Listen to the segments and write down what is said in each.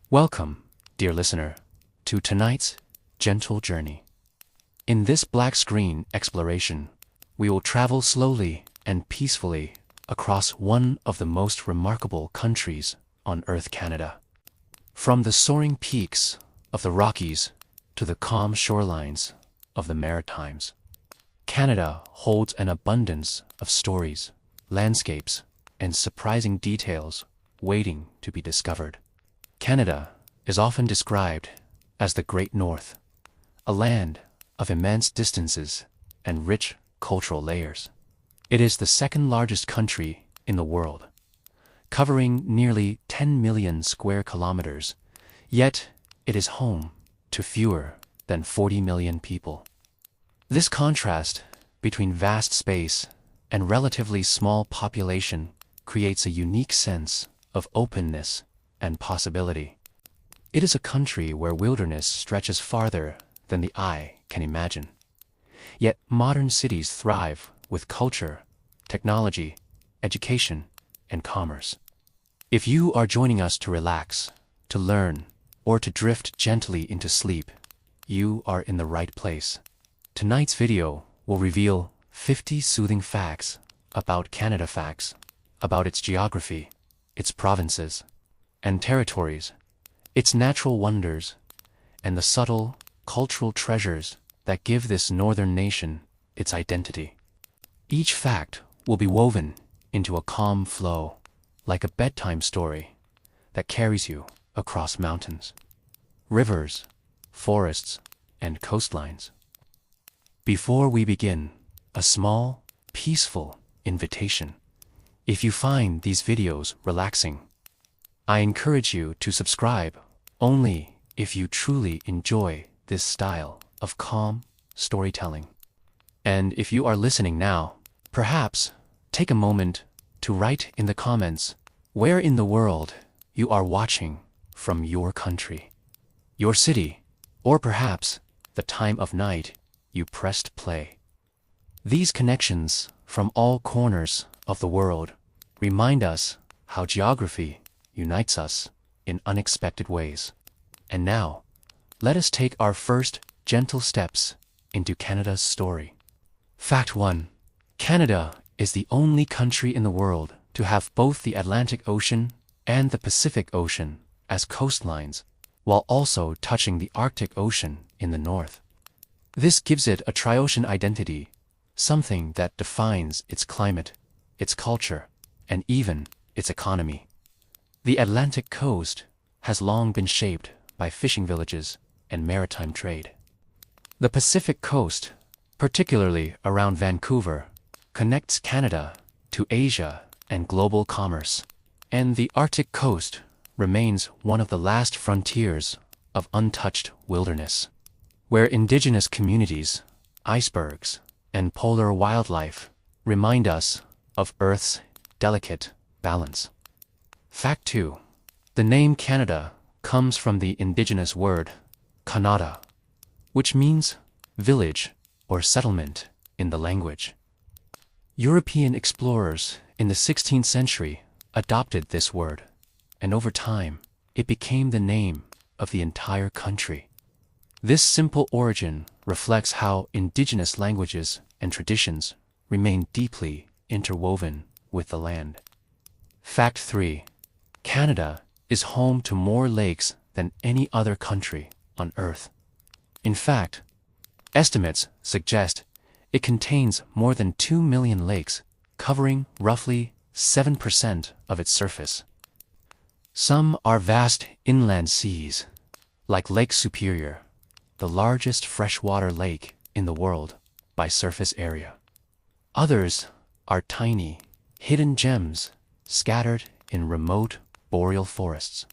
Welcome, dear listener, to tonight's gentle journey. In this black screen exploration, we will travel slowly and peacefully across one of the most remarkable countries on Earth, Canada. From the soaring peaks of the Rockies to the calm shorelines of the Maritimes, Canada holds an abundance of stories, landscapes, and surprising details waiting to be discovered. Canada is often described as the Great North, a land of immense distances and rich cultural layers. It is the second largest country in the world, covering nearly 10 million square kilometers, yet it is home to fewer than 40 million people. This contrast between vast space and relatively small population creates a unique sense of openness and possibility. It is a country where wilderness stretches farther than the eye can imagine. Yet modern cities thrive with culture, technology, education, and commerce. If you are joining us to relax, to learn, or to drift gently into sleep, you are in the right place. Tonight's video will reveal 50 soothing facts about Canada, facts about its geography, its provinces and territories, its natural wonders, and the subtle cultural treasures that give this northern nation its identity. Each fact will be woven into a calm flow, like a bedtime story that carries you across mountains, rivers, forests, and coastlines. Before we begin, a small, peaceful invitation. If you find these videos relaxing, I encourage you to subscribe only if you truly enjoy this style of calm storytelling. And if you are listening now, perhaps take a moment to write in the comments where in the world you are watching from your country, your city, or perhaps the time of night you pressed play. These connections from all corners of the world remind us how geography unites us in unexpected ways. And now, let us take our first gentle steps into Canada's story. Fact 1. Canada is the only country in the world to have both the Atlantic Ocean and the Pacific Ocean as coastlines, while also touching the Arctic Ocean in the north. This gives it a tri-ocean identity, something that defines its climate, its culture, and even its economy. The Atlantic coast has long been shaped by fishing villages and maritime trade. The Pacific coast, particularly around Vancouver, connects Canada to Asia and global commerce, and the Arctic coast remains one of the last frontiers of untouched wilderness, where indigenous communities, icebergs, and polar wildlife remind us of Earth's delicate balance. Fact 2. The name Canada comes from the indigenous word Kannada, which means village or settlement in the language. European explorers in the 16th century adopted this word, and over time it became the name of the entire country. This simple origin reflects how indigenous languages and traditions remain deeply interwoven with the land. Fact 3. Canada is home to more lakes than any other country on Earth. In fact, estimates suggest it contains more than 2 million lakes, covering roughly 7% of its surface. Some are vast inland seas, like Lake Superior, the largest freshwater lake in the world by surface area. Others are tiny, hidden gems scattered in remote boreal forests.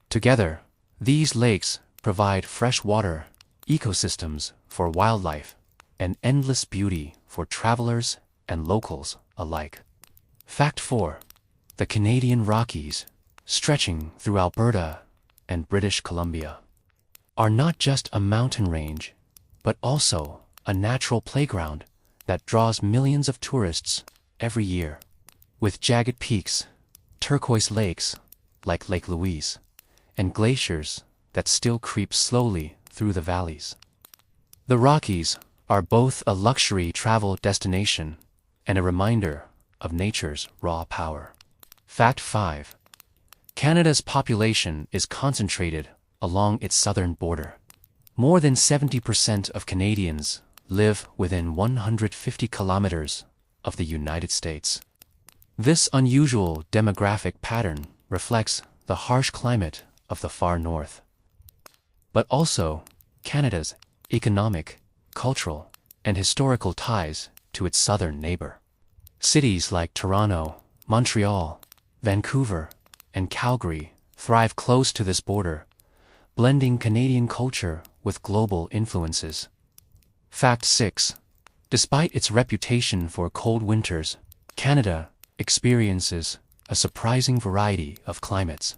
Together, these lakes provide freshwater ecosystems for wildlife and endless beauty for travelers and locals alike. Fact 4. The Canadian Rockies, stretching through Alberta and British Columbia, are not just a mountain range, but also a natural playground that draws millions of tourists every year. With jagged peaks, turquoise lakes like Lake Louise, and glaciers that still creep slowly through the valleys. The Rockies are both a luxury travel destination and a reminder of nature's raw power. Fact 5. Canada's population is concentrated along its southern border. More than 70% of Canadians live within 150 kilometers of the United States. This unusual demographic pattern reflects the harsh climate of the far north, but also Canada's economic, cultural, and historical ties to its southern neighbor. Cities like Toronto, Montreal, Vancouver, and Calgary thrive close to this border, blending Canadian culture with global influences. Fact 6. Despite its reputation for cold winters, Canada experiences a surprising variety of climates.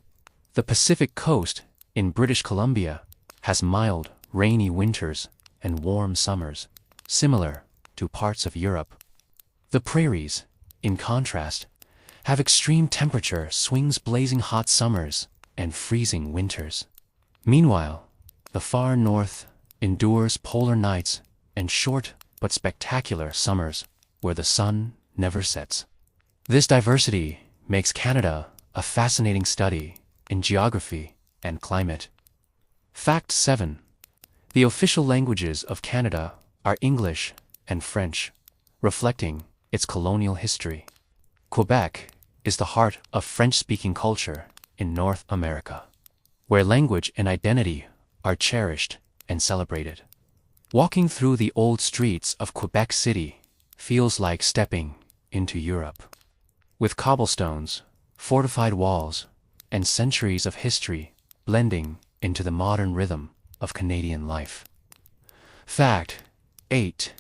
The Pacific Coast in British Columbia has mild, rainy winters and warm summers, similar to parts of Europe. The prairies, in contrast, have extreme temperature swings, blazing hot summers and freezing winters. Meanwhile, the far north endures polar nights and short but spectacular summers where the sun never sets. This diversity makes Canada a fascinating study in geography and climate. Fact 7. The official languages of Canada are English and French, reflecting its colonial history. Quebec is the heart of French-speaking culture in North America, where language and identity are cherished and celebrated. Walking through the old streets of Quebec City feels like stepping into Europe. With cobblestones, fortified walls, and centuries of history blending into the modern rhythm of Canadian life. Fact 8.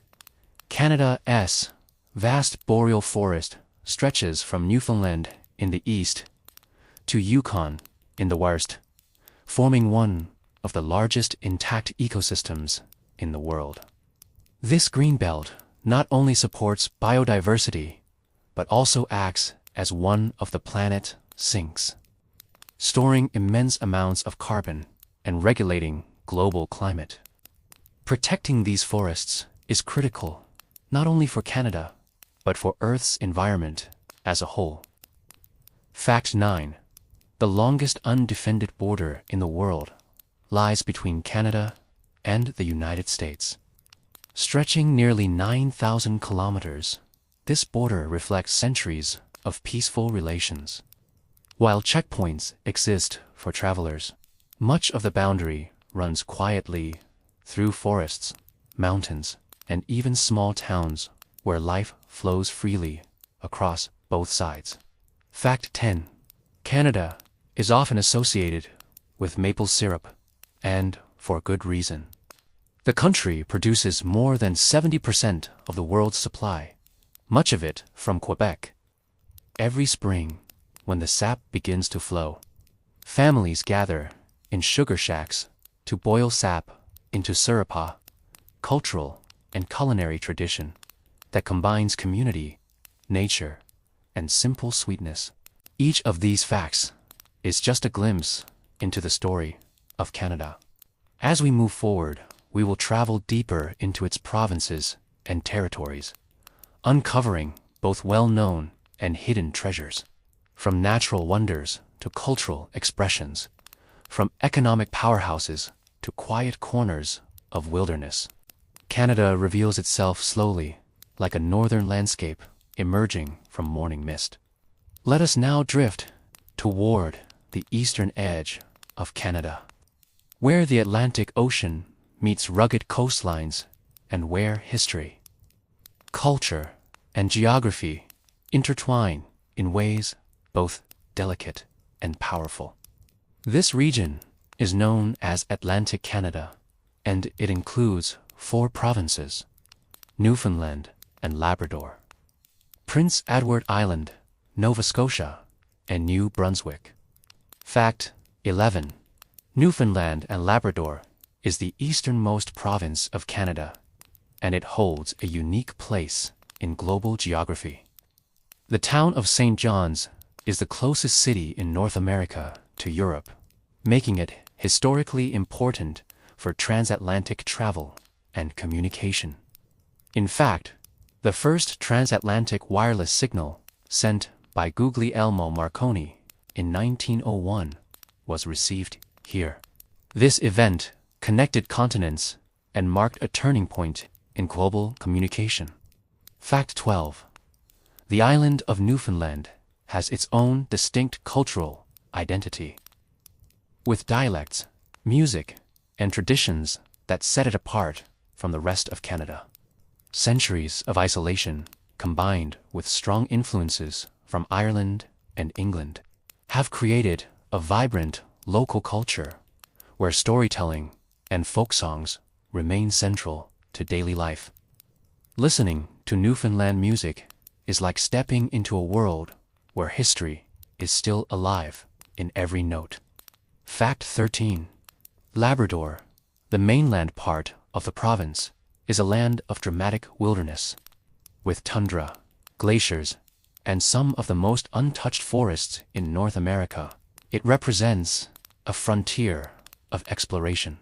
Canada's vast boreal forest stretches from Newfoundland in the east to Yukon in the west, forming one of the largest intact ecosystems in the world. This greenbelt not only supports biodiversity, but also acts as one of the planet's sinks, storing immense amounts of carbon and regulating global climate. Protecting these forests is critical not only for Canada, but for Earth's environment as a whole. Fact 9. The longest undefended border in the world lies between Canada and the United States. Stretching nearly 9,000 kilometers, this border reflects centuries of peaceful relations. While checkpoints exist for travelers, much of the boundary runs quietly through forests, mountains, and even small towns where life flows freely across both sides. Fact 10. Canada is often associated with maple syrup, and for good reason. The country produces more than 70% of the world's supply, much of it from Quebec. Every spring, when the sap begins to flow, families gather in sugar shacks to boil sap into syrup, cultural and culinary tradition that combines community, nature, and simple sweetness. Each of these facts is just a glimpse into the story of Canada. As we move forward, we will travel deeper into its provinces and territories, uncovering both well-known and hidden treasures. From natural wonders to cultural expressions, from economic powerhouses to quiet corners of wilderness, Canada reveals itself slowly, like a northern landscape emerging from morning mist. Let us now drift toward the eastern edge of Canada, where the Atlantic Ocean meets rugged coastlines and where history, culture, and geography intertwine in ways both delicate and powerful. This region is known as Atlantic Canada, and it includes 4 provinces: Newfoundland and Labrador, Prince Edward Island, Nova Scotia, and New Brunswick. Fact 11. Newfoundland and Labrador is the easternmost province of Canada, and it holds a unique place in global geography. The town of St. John's is the closest city in North America to Europe, making it historically important for transatlantic travel and communication. In fact, the first transatlantic wireless signal sent by Guglielmo Marconi in 1901 was received here. This event connected continents and marked a turning point in global communication. Fact 12. The island of Newfoundland has its own distinct cultural identity, with dialects, music, and traditions that set it apart from the rest of Canada. Centuries of isolation, combined with strong influences from Ireland and England, have created a vibrant local culture where storytelling and folk songs remain central to daily life. Listening to Newfoundland music is like stepping into a world where history is still alive in every note. Fact 13. Labrador, the mainland part of the province, is a land of dramatic wilderness. With tundra, glaciers, and some of the most untouched forests in North America, it represents a frontier of exploration.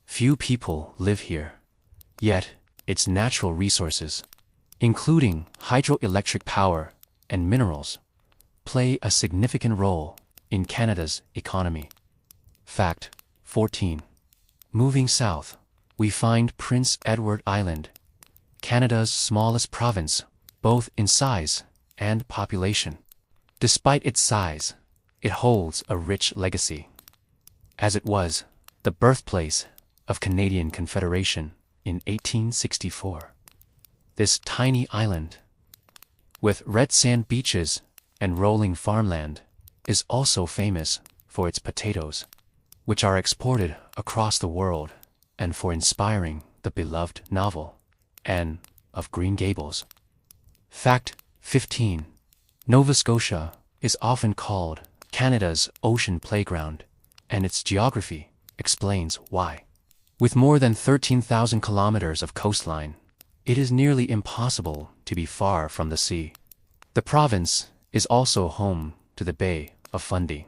Few people live here, yet its natural resources, including hydroelectric power and minerals, play a significant role in Canada's economy. Fact 14. Moving south, we find Prince Edward Island, Canada's smallest province, both in size and population. Despite its size, it holds a rich legacy, as it was the birthplace of Canadian Confederation in 1864. This tiny island, with red sand beaches and rolling farmland, is also famous for its potatoes, which are exported across the world, and for inspiring the beloved novel, Anne of Green Gables. Fact 15. Nova Scotia is often called Canada's ocean playground, and its geography explains why. With more than 13,000 kilometers of coastline, it is nearly impossible to be far from the sea. The province is also home to the Bay of Fundy,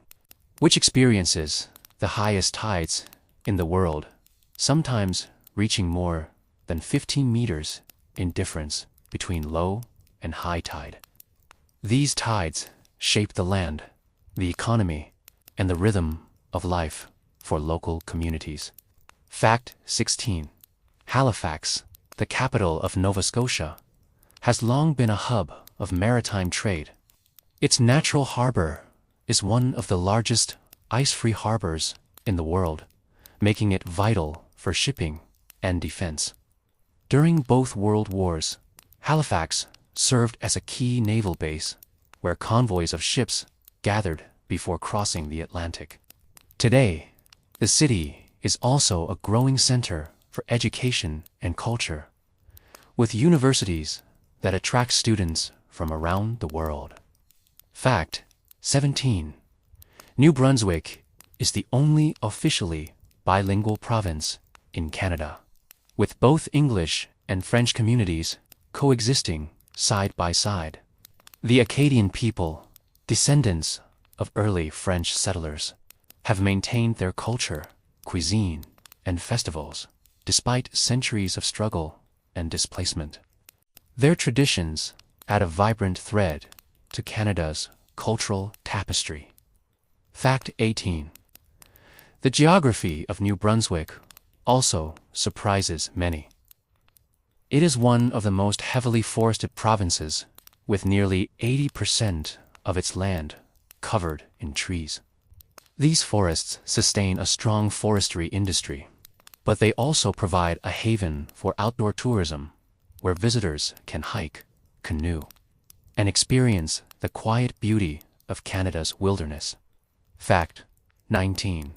which experiences the highest tides in the world, sometimes reaching more than 15 meters in difference between low and high tide. These tides shape the land, the economy, and the rhythm of life for local communities. Fact 16. Halifax, the capital of Nova Scotia, has long been a hub of maritime trade. Its natural harbor is one of the largest ice-free harbors in the world, making it vital for shipping and defense. During both World Wars, Halifax served as a key naval base where convoys of ships gathered before crossing the Atlantic. Today, the city is also a growing center for education and culture, with universities that attract students from around the world. Fact 17. New Brunswick is the only officially bilingual province in Canada, with both English and French communities coexisting side by side. The Acadian people, descendants of early French settlers, have maintained their culture, cuisine, and festivals despite centuries of struggle and displacement. Their traditions add a vibrant thread to Canada's cultural tapestry. Fact 18. The geography of New Brunswick also surprises many. It is one of the most heavily forested provinces, with nearly 80% of its land covered in trees. These forests sustain a strong forestry industry, but they also provide a haven for outdoor tourism, where visitors can hike, canoe, and experience the quiet beauty of Canada's wilderness. Fact 19.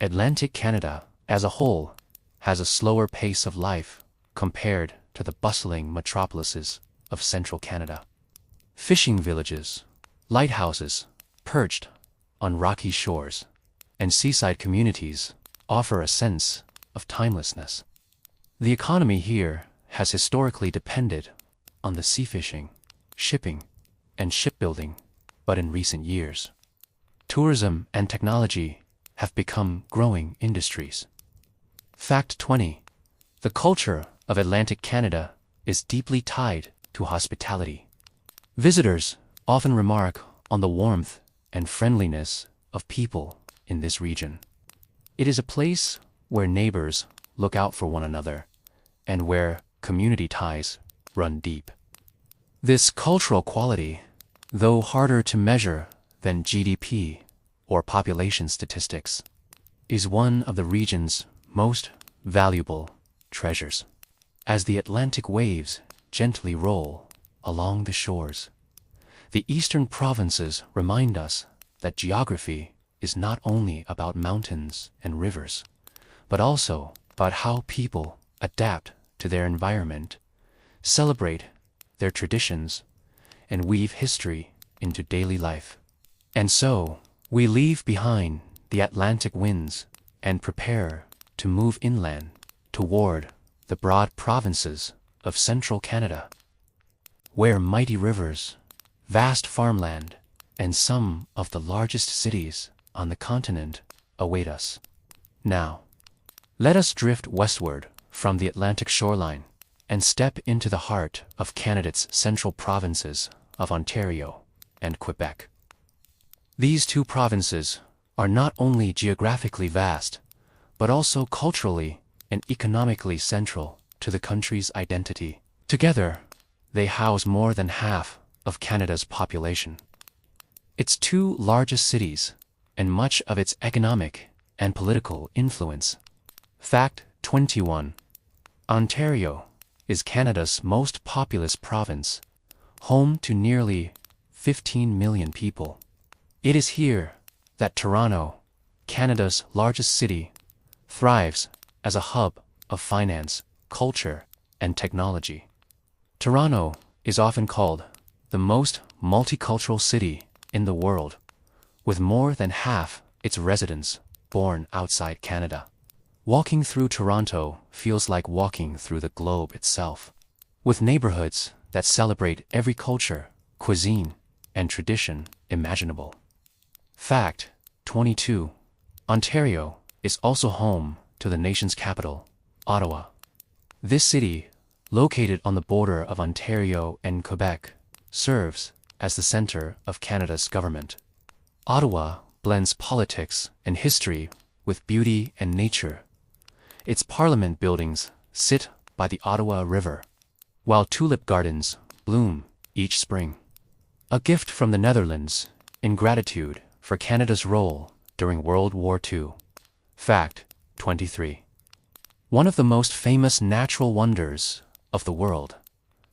Atlantic Canada, as a whole, has a slower pace of life compared to the bustling metropolises of central Canada. Fishing villages, lighthouses perched on rocky shores, and seaside communities offer a sense of timelessness. The economy here has historically depended on the sea fishing, shipping, and shipbuilding, but in recent years, tourism and technology have become growing industries. Fact 20. The culture of Atlantic Canada is deeply tied to hospitality. Visitors often remark on the warmth and friendliness of people in this region. It is a place where neighbors look out for one another and where community ties run deep. This cultural quality, though harder to measure than GDP or population statistics, is one of the region's most valuable treasures. As the Atlantic waves gently roll along the shores, the eastern provinces remind us that geography is not only about mountains and rivers, but also about how people adapt to their environment, celebrate their traditions, and weave history into daily life. And so, we leave behind the Atlantic winds and prepare to move inland toward the broad provinces of central Canada, where mighty rivers, vast farmland, and some of the largest cities on the continent await us. Now, let us drift westward from the Atlantic shoreline and step into the heart of Canada's central provinces of Ontario and Quebec. These two provinces are not only geographically vast, but also culturally and economically central to the country's identity. Together, they house more than half of Canada's population. Its two largest cities and much of its economic and political influence. Fact 21. Ontario is Canada's most populous province, home to nearly 15 million people. It is here that Toronto, Canada's largest city, thrives as a hub of finance, culture, and technology. Toronto is often called the most multicultural city in the world, with more than half its residents born outside Canada. Walking through Toronto feels like walking through the globe itself, with neighborhoods that celebrate every culture, cuisine, and tradition imaginable. Fact 22. Ontario is also home to the nation's capital, Ottawa. This city, located on the border of Ontario and Quebec, serves as the center of Canada's government. Ottawa blends politics and history with beauty and nature. Its parliament buildings sit by the Ottawa River, while tulip gardens bloom each spring. A gift from the Netherlands in gratitude for Canada's role during World War II. Fact 23. One of the most famous natural wonders of the world,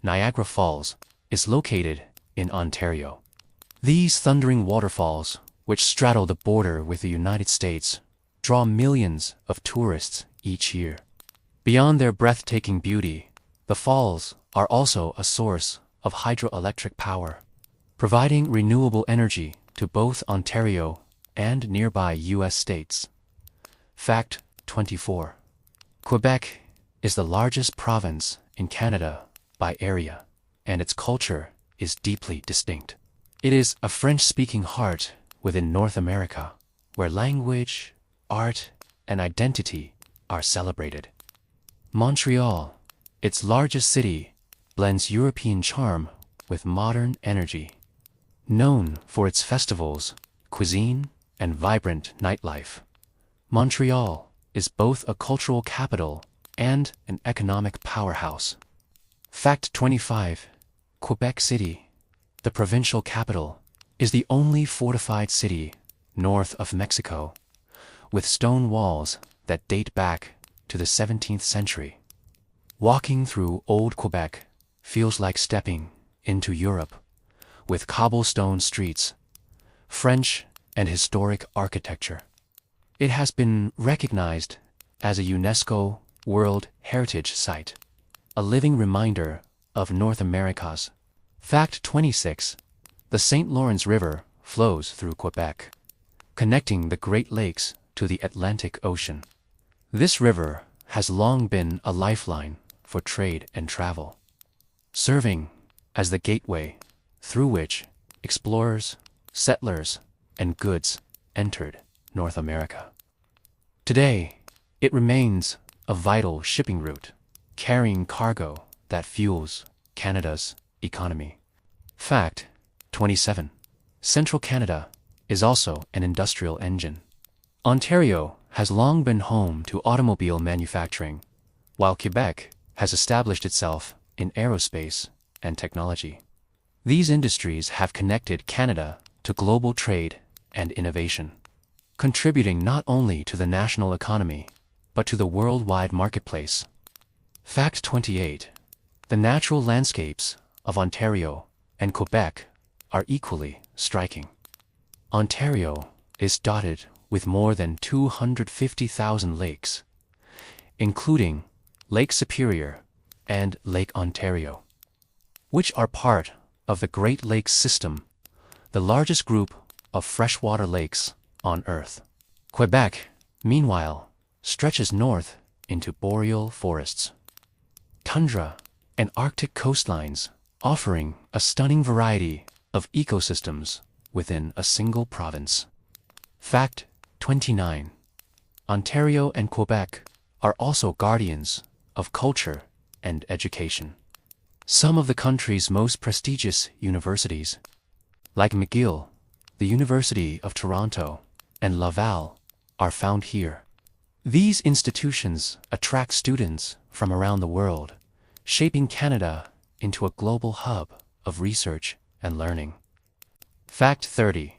Niagara Falls, is located in Ontario. These thundering waterfalls, which straddle the border with the United States, draw millions of tourists each year. Beyond their breathtaking beauty, the falls are also a source of hydroelectric power, providing renewable energy to both Ontario and nearby U.S. states. Fact 24. Quebec is the largest province in Canada by area, and its culture is deeply distinct. It is a French-speaking heart within North America, where language, art, and identity are celebrated. Montreal, its largest city, blends European charm with modern energy. Known for its festivals, cuisine, and vibrant nightlife, Montreal is both a cultural capital and an economic powerhouse. Fact 25. Quebec City, the provincial capital, is the only fortified city north of Mexico, with stone walls that date back to the 17th century. Walking through Old Quebec feels like stepping into Europe, with cobblestone streets, French and historic architecture. It has been recognized as a UNESCO World Heritage Site, a living reminder of North America's. Fact 26. The St. Lawrence River flows through Quebec, connecting the Great Lakes to the Atlantic Ocean. This river has long been a lifeline for trade and travel, serving as the gateway through which explorers, settlers, and goods entered North America. Today, it remains a vital shipping route, carrying cargo that fuels Canada's economy. Fact 27. Central Canada is also an industrial engine. Ontario has long been home to automobile manufacturing, while Quebec has established itself in aerospace and technology. These industries have connected Canada to global trade and innovation, contributing not only to the national economy, but to the worldwide marketplace. Fact 28. The natural landscapes of Ontario and Quebec are equally striking. Ontario is dotted with more than 250,000 lakes, including Lake Superior and Lake Ontario, which are part of the Great Lakes System, the largest group of freshwater lakes on Earth. Quebec, meanwhile, stretches north into boreal forests, tundra, and Arctic coastlines, offering a stunning variety of ecosystems within a single province. Fact 29. Ontario and Quebec are also guardians of culture and education. Some of the country's most prestigious universities, like McGill, the University of Toronto, and Laval, are found here. These institutions attract students from around the world, shaping Canada into a global hub of research and learning. Fact 30.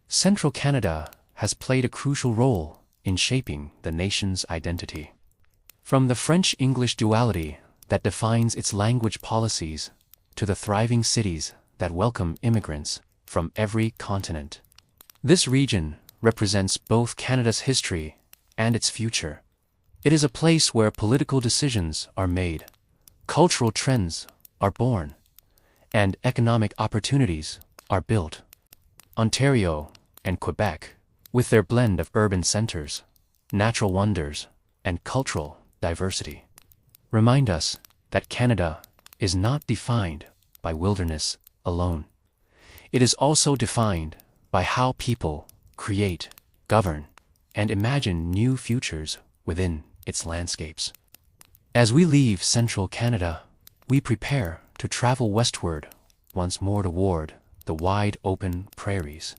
Central Canada has played a crucial role in shaping the nation's identity. From the French-English duality that defines its language policies to the thriving cities that welcome immigrants from every continent, this region represents both Canada's history and its future. It is a place where political decisions are made, cultural trends are born, and economic opportunities are built. Ontario and Quebec, with their blend of urban centers, natural wonders, and cultural diversity, remind us that Canada is not defined by wilderness alone. It is also defined by how people create, govern, and imagine new futures within its landscapes. As we leave central Canada, we prepare to travel westward once more toward the wide open prairies,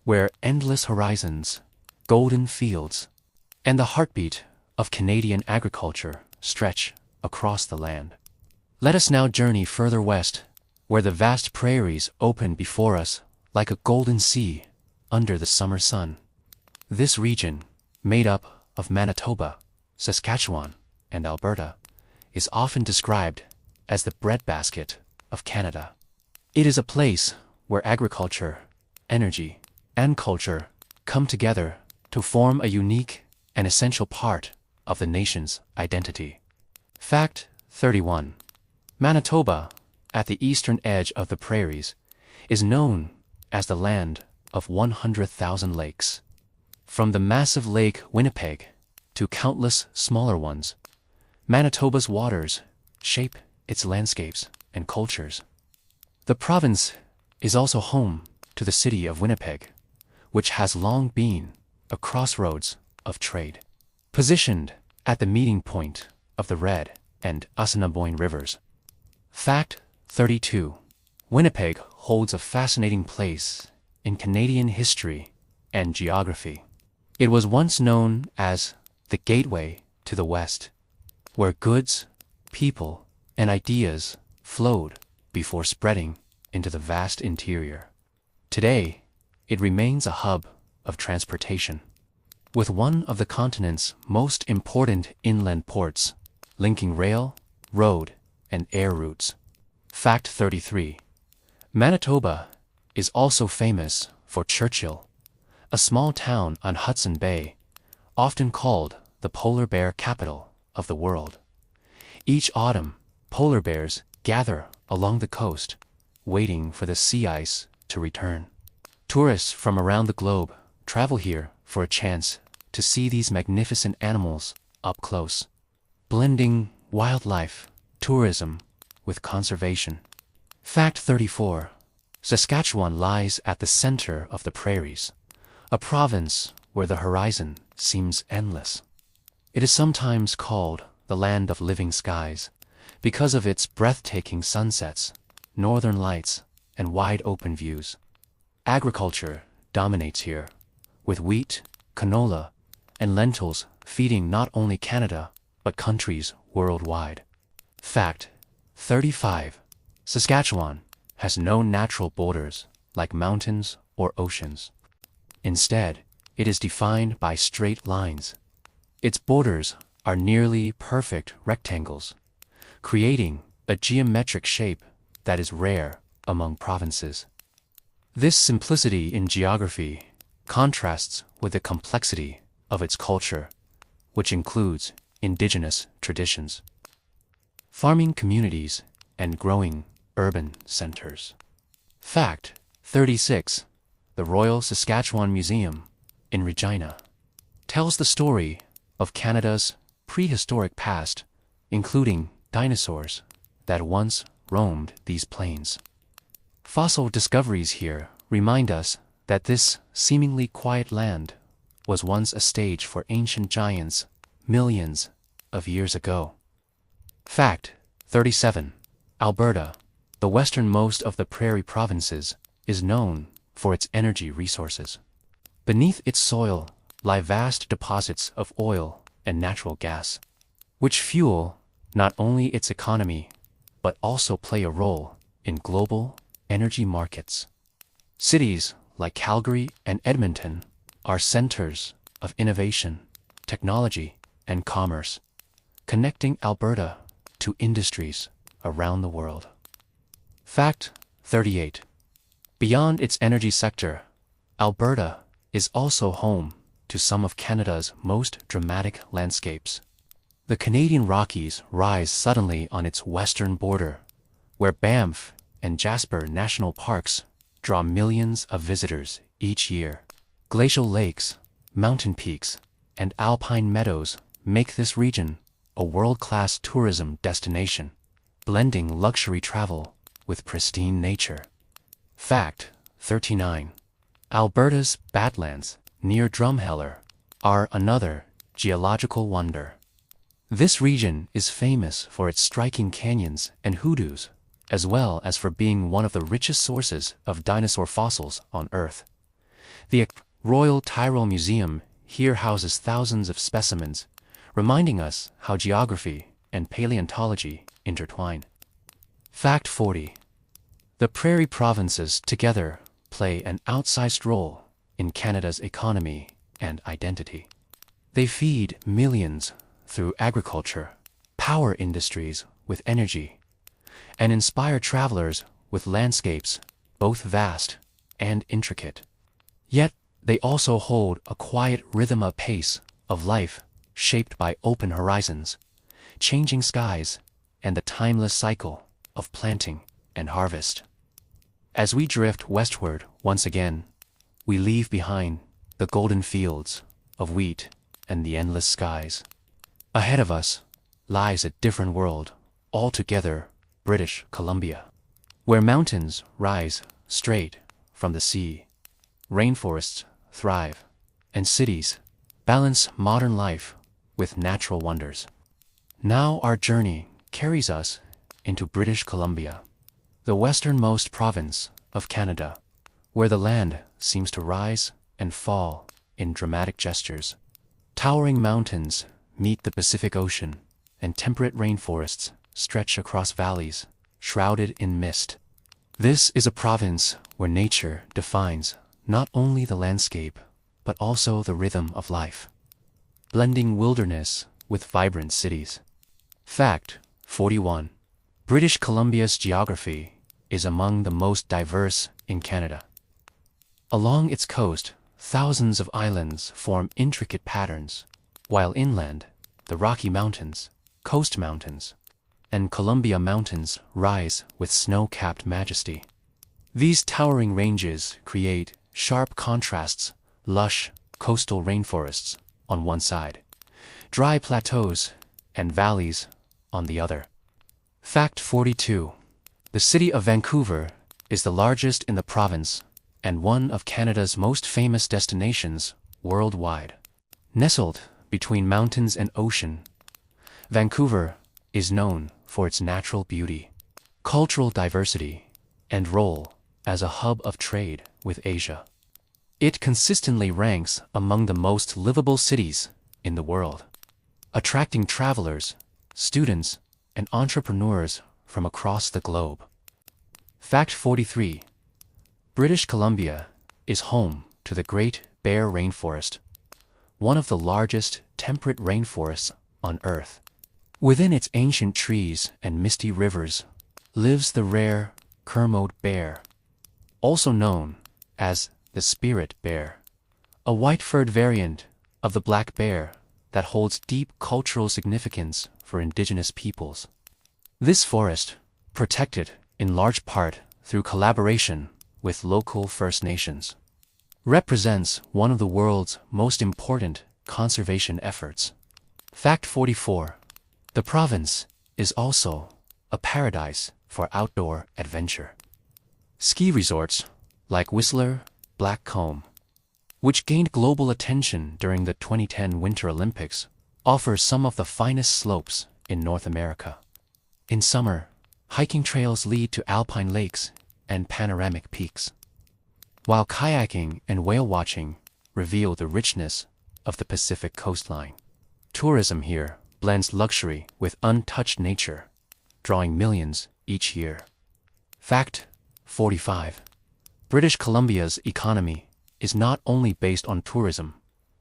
where endless horizons, golden fields, and the heartbeat of Canadian agriculture stretch across the land. Let us now journey further west, where the vast prairies open before us like a golden sea under the summer sun. This region, made up of Manitoba, Saskatchewan, and Alberta, is often described as the breadbasket of Canada. It is a place where agriculture, energy, and culture come together to form a unique and essential part of the nation's identity. Fact 31. Manitoba, at the eastern edge of the prairies, is known as the land of 100,000 lakes. From the massive Lake Winnipeg to countless smaller ones, Manitoba's waters shape its landscapes and cultures. The province is also home to the city of Winnipeg, which has long been a crossroads of trade. Positioned at the meeting point of the Red and Assiniboine rivers. Fact 32. Winnipeg holds a fascinating place in Canadian history and geography. It was once known as the Gateway to the West, where goods, people, and ideas flowed before spreading into the vast interior. Today, it remains a hub of transportation, with one of the continent's most important inland ports, linking rail, road, and air routes. Fact 33. Manitoba is also famous for Churchill, a small town on Hudson Bay, often called the polar bear capital of the world. Each autumn, polar bears gather along the coast, waiting for the sea ice to return. Tourists from around the globe travel here for a chance to see these magnificent animals up close, blending wildlife, tourism, with conservation. Fact 34. Saskatchewan lies at the center of the prairies, a province where the horizon seems endless. It is sometimes called the land of living skies because of its breathtaking sunsets, northern lights, and wide-open views. Agriculture dominates here, with wheat, canola, and lentils feeding not only Canada, but countries worldwide. Fact 35. Saskatchewan has no natural borders like mountains or oceans. Instead, it is defined by straight lines. Its borders are nearly perfect rectangles, creating a geometric shape that is rare among provinces. This simplicity in geography contrasts with the complexity of its culture, which includes Indigenous traditions, farming communities, and growing urban centers. Fact 36. The Royal Saskatchewan Museum in Regina tells the story of Canada's prehistoric past, including dinosaurs that once roamed these plains. Fossil discoveries here remind us that this seemingly quiet land was once a stage for ancient giants millions of years ago. Fact 37. Alberta, the westernmost of the prairie provinces, is known for its energy resources. Beneath its soil lie vast deposits of oil and natural gas, which fuel not only its economy, but also play a role in global energy markets. Cities like Calgary and Edmonton are centers of innovation, technology, and commerce, connecting Alberta to industries around the world. Fact 38. Beyond its energy sector, Alberta is also home to some of Canada's most dramatic landscapes. The Canadian Rockies rise suddenly on its western border, where Banff and Jasper National Parks draw millions of visitors each year. Glacial lakes, mountain peaks, and alpine meadows make this region a world-class tourism destination, blending luxury travel with pristine nature. Fact 39. Alberta's Badlands near Drumheller are another geological wonder. This region is famous for its striking canyons and hoodoos, as well as for being one of the richest sources of dinosaur fossils on Earth. The Royal Tyrrell Museum here houses thousands of specimens, reminding us how geography and paleontology intertwine. Fact 40. The prairie provinces together play an outsized role in Canada's economy and identity. They feed millions through agriculture, power industries with energy, and inspire travelers with landscapes both vast and intricate. Yet, they also hold a quiet rhythm of pace of life shaped by open horizons, changing skies, and the timeless cycle of planting and harvest. As we drift westward once again, we leave behind the golden fields of wheat and the endless skies. Ahead of us lies a different world, altogether British Columbia, where mountains rise straight from the sea, rainforests thrive, and cities balance modern life with natural wonders. Now our journey carries us into British Columbia, the westernmost province of Canada, where the land seems to rise and fall in dramatic gestures. Towering mountains meet the Pacific Ocean, and temperate rainforests stretch across valleys shrouded in mist. This is a province where nature defines not only the landscape, but also the rhythm of life, blending wilderness with vibrant cities. Fact 41. British Columbia's geography is among the most diverse in Canada. Along its coast, thousands of islands form intricate patterns, while inland, the Rocky Mountains, Coast Mountains, and Columbia Mountains rise with snow-capped majesty. These towering ranges create sharp contrasts: lush coastal rainforests on one side, dry plateaus and valleys on the other. Fact 42. The city of Vancouver is the largest in the province and one of Canada's most famous destinations worldwide. Nestled between mountains and ocean, Vancouver is known for its natural beauty, cultural diversity, and role as a hub of trade with Asia. It consistently ranks among the most livable cities in the world, attracting travelers, students, and entrepreneurs from across the globe. Fact 43. British Columbia is home to the Great Bear Rainforest, one of the largest temperate rainforests on Earth. Within its ancient trees and misty rivers lives the rare Kermode bear, also known as the spirit bear, a white-furred variant of the black bear that holds deep cultural significance for Indigenous peoples. This forest, protected in large part through collaboration with local First Nations, represents one of the world's most important conservation efforts. Fact 44. The province is also a paradise for outdoor adventure. Ski resorts like Whistler Blackcomb, which gained global attention during the 2010 Winter Olympics, offer some of the finest slopes in North America. In summer, hiking trails lead to alpine lakes and panoramic peaks, while kayaking and whale watching reveal the richness of the Pacific coastline. Tourism here blends luxury with untouched nature, drawing millions each year. Fact 45. British Columbia's economy is not only based on tourism,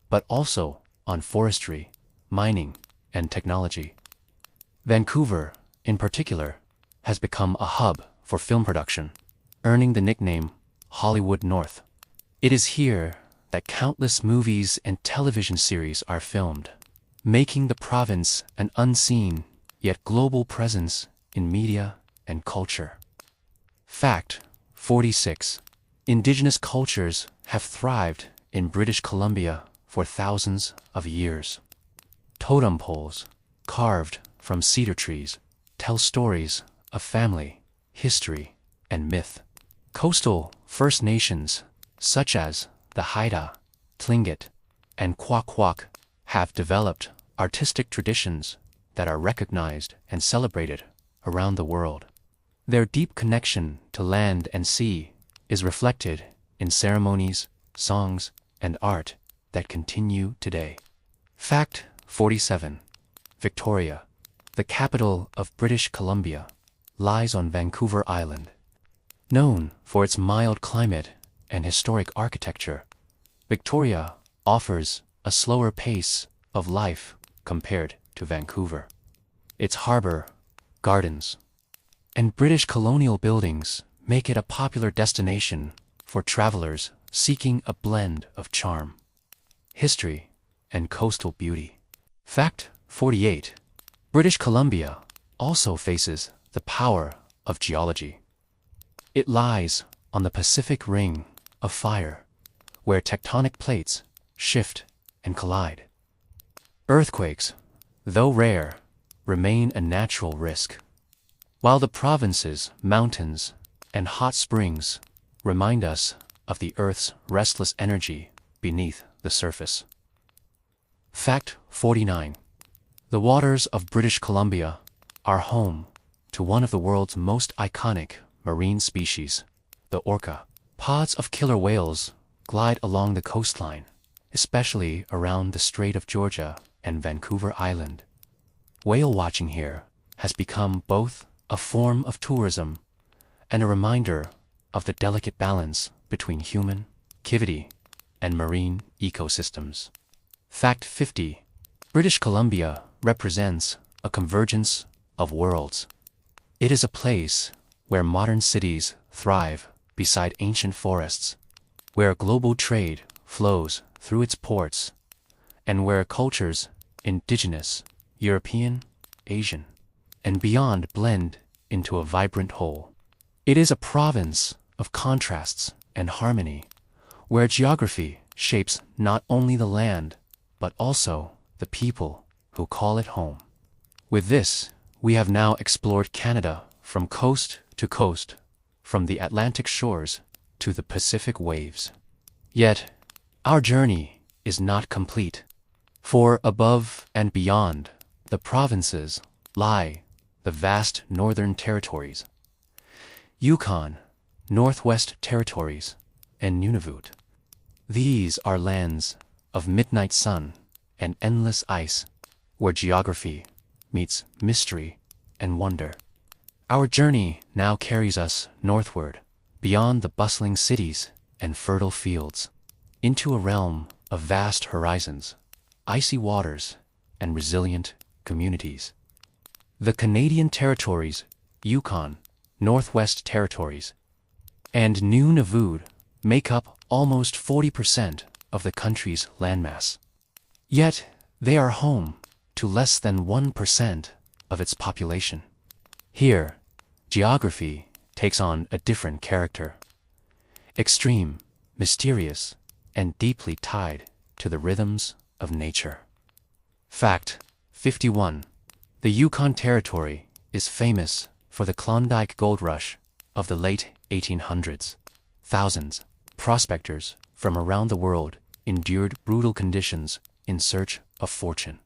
but also on forestry, mining, and technology. Vancouver, in particular, has become a hub for film production, earning the nickname Hollywood North. It is here that countless movies and television series are filmed, making the province an unseen yet global presence in media and culture. Fact 46. Indigenous cultures have thrived in British Columbia for thousands of years. Totem poles, carved from cedar trees, tell stories of family, history, and myth. Coastal First Nations, such as the Haida, Tlingit, and Kwakwak, have developed artistic traditions that are recognized and celebrated around the world. Their deep connection to land and sea is reflected in ceremonies, songs, and art that continue today. Fact 47. Victoria, the capital of British Columbia, lies on Vancouver Island. Known for its mild climate and historic architecture, Victoria offers a slower pace of life compared to Vancouver. Its harbor, gardens, and British colonial buildings make it a popular destination for travelers seeking a blend of charm, history, and coastal beauty. Fact 48. British Columbia also faces the power of geology. It lies on the Pacific Ring of Fire, where tectonic plates shift and collide. Earthquakes, though rare, remain a natural risk, while the province's mountains and hot springs remind us of the Earth's restless energy beneath the surface. Fact 49. The waters of British Columbia are home to one of the world's most iconic marine species, the orca. Pods of killer whales glide along the coastline, especially around the Strait of Georgia and Vancouver Island. Whale watching here has become both a form of tourism and a reminder of the delicate balance between human activity and marine ecosystems. Fact 50. British Columbia represents a convergence of worlds. It is a place where modern cities thrive beside ancient forests, where global trade flows through its ports, and where cultures, Indigenous, European, Asian, and beyond blend into a vibrant whole. It is a province of contrasts and harmony, where geography shapes not only the land, but also the people who call it home. With this, we have now explored Canada from coast to coast, from the Atlantic shores to the Pacific waves. Yet, our journey is not complete. For above and beyond the provinces lie the vast northern territories, Yukon, Northwest Territories, and Nunavut. These are lands of midnight sun and endless ice, where geography meets mystery and wonder. Our journey now carries us northward, beyond the bustling cities and fertile fields, into a realm of vast horizons, icy waters, and resilient communities. The Canadian territories, Yukon, Northwest Territories, and Nunavut make up almost 40% of the country's landmass. Yet, they are home to less than 1% of its population. Here, geography takes on a different character. Extreme, mysterious, and deeply tied to the rhythms of nature. Fact 51. The Yukon Territory is famous for the Klondike Gold Rush of the late 1800s. Thousands prospectors from around the world endured brutal conditions in search of fortune.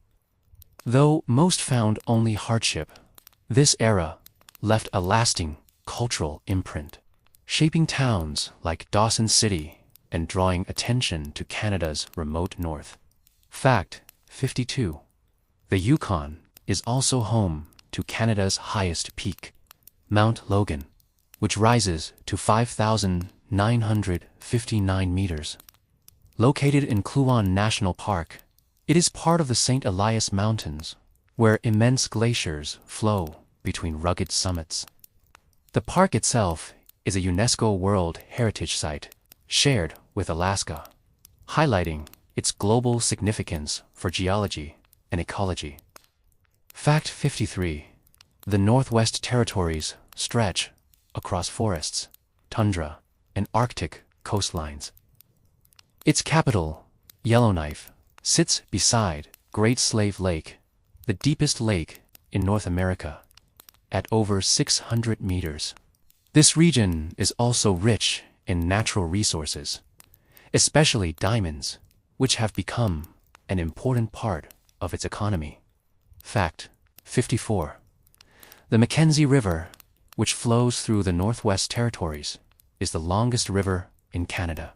Though most found only hardship, this era left a lasting cultural imprint, shaping towns like Dawson City and drawing attention to Canada's remote north. Fact 52. The Yukon is also home to Canada's highest peak, Mount Logan, which rises to 5,959 meters. Located in Kluane National Park, it is part of the St. Elias Mountains, where immense glaciers flow between rugged summits. The park itself is a UNESCO World Heritage Site, shared with Alaska, highlighting its global significance for geology and ecology. Fact 53. The Northwest Territories stretch across forests, tundra, and Arctic coastlines. Its capital, Yellowknife, sits beside Great Slave Lake, the deepest lake in North America, at over 600 meters. This region is also rich in natural resources, especially diamonds, which have become an important part of its economy. Fact 54. The Mackenzie River, which flows through the Northwest Territories, is the longest river in Canada.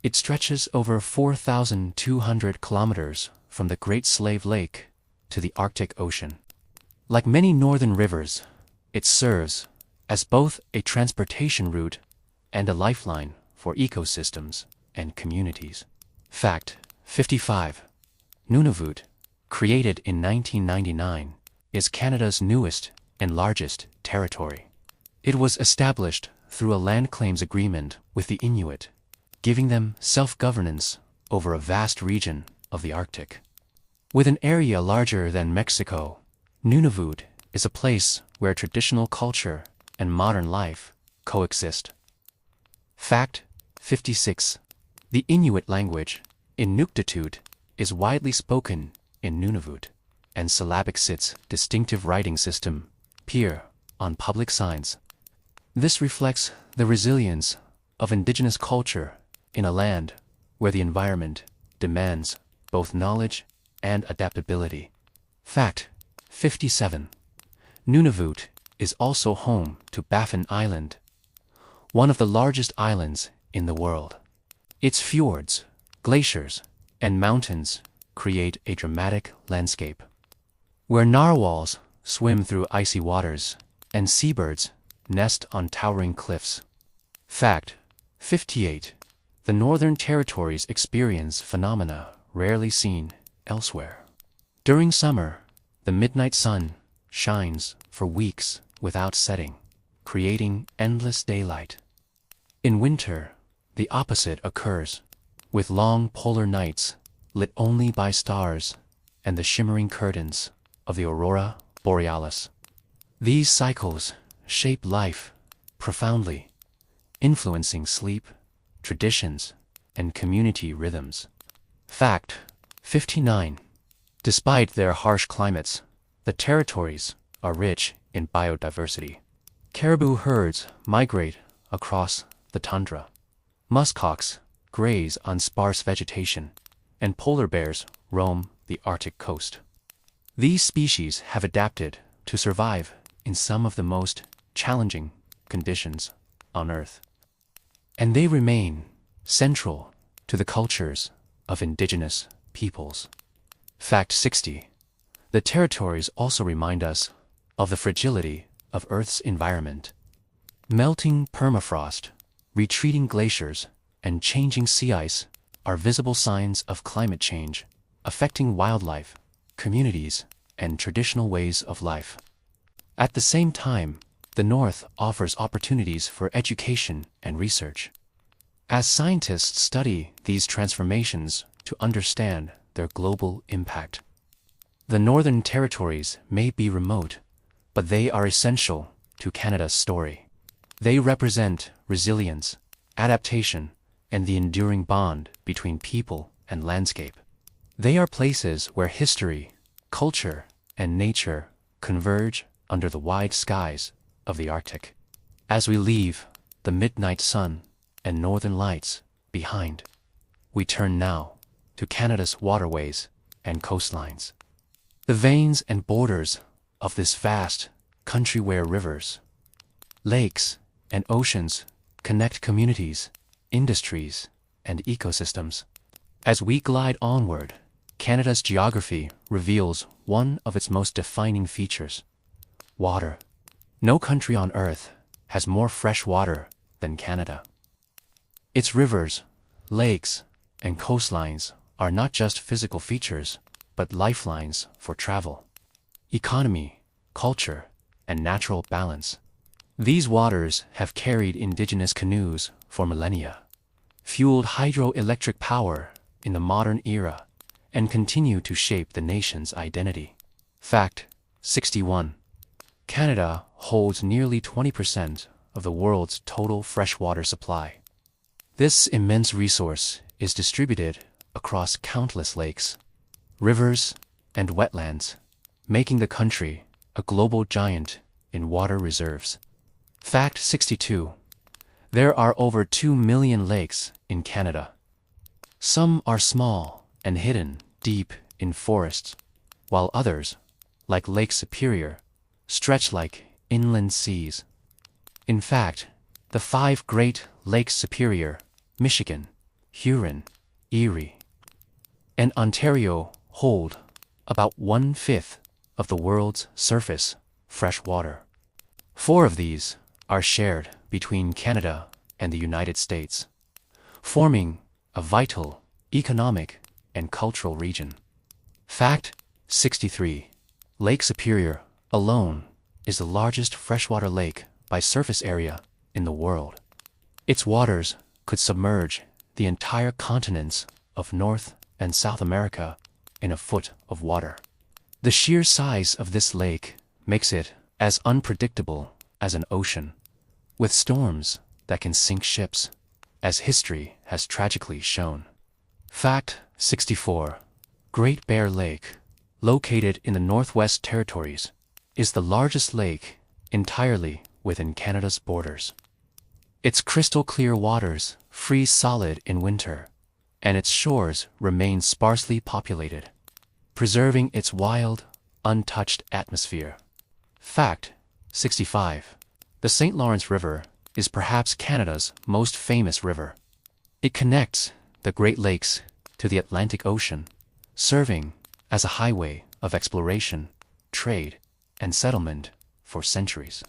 It stretches over 4,200 kilometers from the Great Slave Lake to the Arctic Ocean. Like many northern rivers, it serves as both a transportation route and a lifeline for ecosystems and communities. Fact 55. Nunavut, created in 1999, is Canada's newest and largest territory. It was established through a land claims agreement with the Inuit, giving them self-governance over a vast region of the Arctic. With an area larger than Mexico, Nunavut is a place where traditional culture and modern life coexist. Fact 56. The Inuit language, Inuktitut, is widely spoken in Nunavut, and syllabic sits distinctive writing system appear on public signs. This reflects the resilience of Indigenous culture in a land where the environment demands both knowledge and adaptability. Fact 57. Nunavut is also home to Baffin Island, one of the largest islands in the world. Its fjords, glaciers, and mountains create a dramatic landscape, where narwhals swim through icy waters and seabirds nest on towering cliffs. Fact 58. The Northern Territories experience phenomena rarely seen elsewhere. During summer, the midnight sun shines for weeks without setting, creating endless daylight. In winter, the opposite occurs, with long polar nights lit only by stars and the shimmering curtains of the aurora borealis. These cycles shape life profoundly, influencing sleep, traditions, and community rhythms. Fact 59. Despite their harsh climates, the territories are rich in biodiversity. Caribou herds migrate across the tundra. Muskox graze on sparse vegetation, and polar bears roam the Arctic coast. These species have adapted to survive in some of the most challenging conditions on Earth, and they remain central to the cultures of indigenous peoples. Fact 60. The territories also remind us of the fragility of Earth's environment. Melting permafrost, retreating glaciers, and changing sea ice are visible signs of climate change, affecting wildlife, communities, and traditional ways of life. At the same time, the North offers opportunities for education and research. As scientists study these transformations to understand their global impact. The Northern Territories may be remote, but they are essential to Canada's story. They represent resilience, adaptation, and the enduring bond between people and landscape. They are places where history, culture, and nature converge under the wide skies of the Arctic. As we leave the midnight sun and northern lights behind, we turn now to Canada's waterways and coastlines. The veins and borders of this vast country where rivers, lakes, and oceans connect communities, industries, and ecosystems. As we glide onward, Canada's geography reveals one of its most defining features: water. No country on Earth has more fresh water than Canada. Its rivers, lakes, and coastlines are not just physical features, but lifelines for travel, economy, culture, and natural balance. These waters have carried Indigenous canoes for millennia, fueled hydroelectric power in the modern era, and continue to shape the nation's identity. Fact 61. Canada holds nearly 20% of the world's total freshwater supply. This immense resource is distributed across countless lakes, rivers, and wetlands, making the country a global giant in water reserves. Fact 62. There are over 2 million lakes in Canada. Some are small and hidden deep in forests, while others, like Lake Superior, stretch like inland seas. In fact, the 5 Great Lakes Superior, Michigan, Huron, Erie, and Ontario hold about 1/5 of the world's surface fresh water. 4 of these are shared between Canada and the United States, forming a vital economic and cultural region. Fact 63. Lake Superior alone is the largest freshwater lake by surface area in the world. Its waters could submerge the entire continents of North and South America in a foot of water. The sheer size of this lake makes it as unpredictable as an ocean, with storms that can sink ships, as history has tragically shown. Fact 64. Great Bear Lake, located in the Northwest Territories, is the largest lake entirely within Canada's borders. Its crystal-clear waters freeze solid in winter, and its shores remain sparsely populated, preserving its wild, untouched atmosphere. Fact 65. The St. Lawrence River is perhaps Canada's most famous river. It connects the Great Lakes to the Atlantic Ocean, serving as a highway of exploration, trade, and settlement for centuries.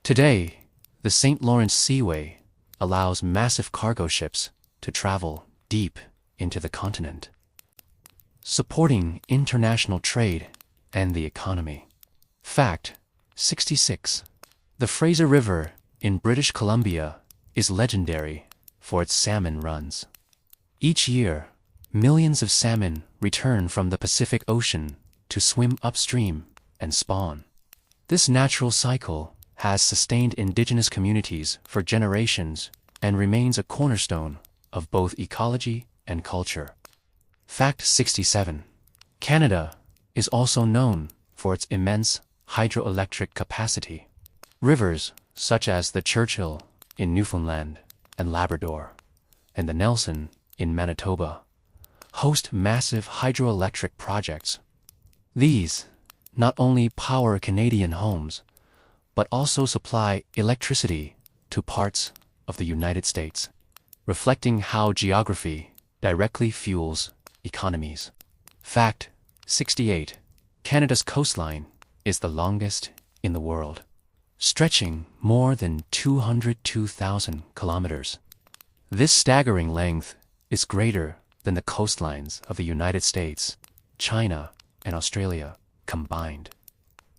Today, the St. Lawrence Seaway allows massive cargo ships to travel deep into the continent, supporting international trade and the economy. Fact 66. The Fraser River in British Columbia is legendary for its salmon runs. Each year, millions of salmon return from the Pacific Ocean to swim upstream and spawn. This natural cycle has sustained Indigenous communities for generations and remains a cornerstone of both ecology and culture. Fact 67. Canada is also known for its immense hydroelectric capacity. Rivers such as the Churchill in Newfoundland and Labrador, and the Nelson in Manitoba, host massive hydroelectric projects. These not only power Canadian homes, but also supply electricity to parts of the United States, reflecting how geography directly fuels economies. Fact 68. Canada's coastline is the longest in the world, stretching more than 202,000 kilometers. This staggering length is greater than the coastlines of the United States, China, and Australia combined.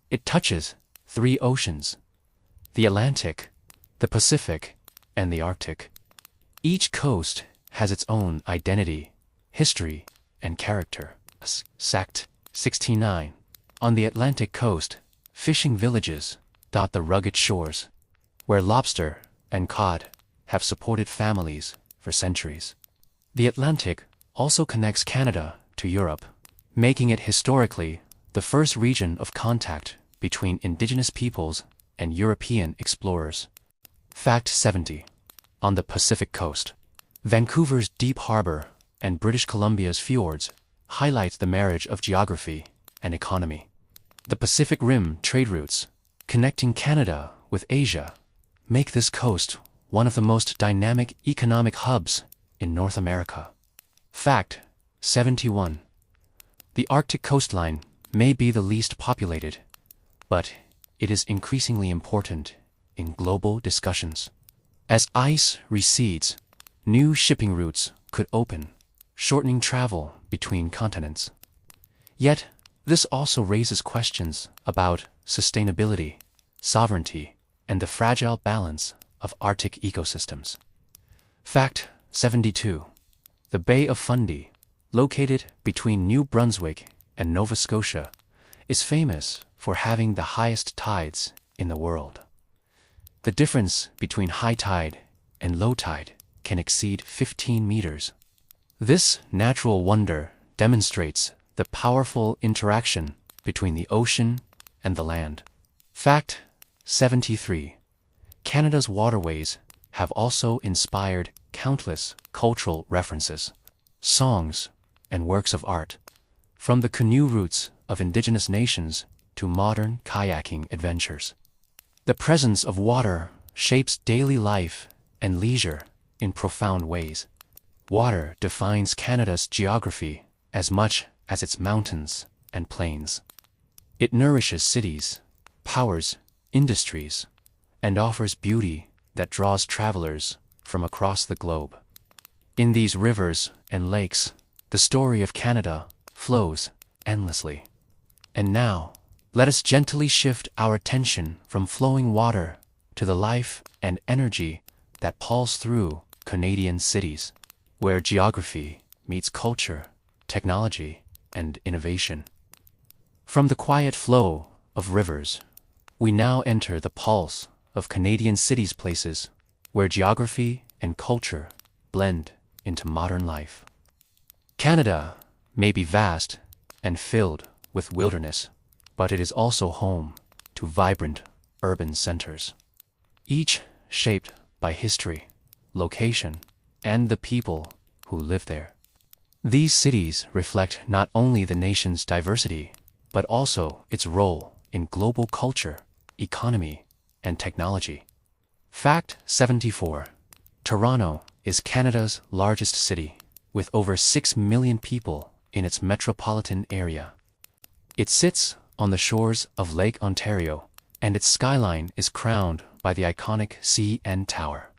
It touches 3 oceans: the Atlantic, the Pacific, and the Arctic. Each coast has its own identity, history, and character. Fact 69. On the Atlantic coast, fishing villages dot the rugged shores, where lobster and cod have supported families for centuries. The Atlantic also connects Canada to Europe, making it historically the first region of contact between Indigenous peoples and European explorers. Fact 70. On the Pacific coast, Vancouver's deep harbor and British Columbia's fjords highlight the marriage of geography and economy. The Pacific Rim trade routes, connecting Canada with Asia, make this coast one of the most dynamic economic hubs in North America. Fact 71. The Arctic coastline may be the least populated, but it is increasingly important in global discussions. As ice recedes, new shipping routes could open, shortening travel between continents. Yet, this also raises questions about sustainability, sovereignty, and the fragile balance of Arctic ecosystems. Fact 72. The Bay of Fundy, located between New Brunswick and Nova Scotia, is famous for having the highest tides in the world. The difference between high tide and low tide can exceed 15 meters. This natural wonder demonstrates the powerful interaction between the ocean and the land. Fact 73. Canada's waterways have also inspired countless cultural references, songs, and works of art, from the canoe routes of Indigenous nations to modern kayaking adventures. The presence of water shapes daily life and leisure in profound ways. Water defines Canada's geography as much as its mountains and plains. It nourishes cities, powers industries, and offers beauty that draws travelers from across the globe. In these rivers and lakes, the story of Canada flows endlessly. And now, let us gently shift our attention from flowing water to the life and energy that pulse through Canadian cities, where geography meets culture, technology, and innovation. From the quiet flow of rivers, we now enter the pulse of Canadian cities, places where geography and culture blend into modern life. Canada may be vast and filled with wilderness, but it is also home to vibrant urban centers, each shaped by history, location, and the people who live there. These cities reflect not only the nation's diversity, but also its role in global culture, economy, and technology. Fact 74. Toronto is Canada's largest city, with over 6 million people in its metropolitan area. It sits on the shores of Lake Ontario, and its skyline is crowned by the iconic CN Tower.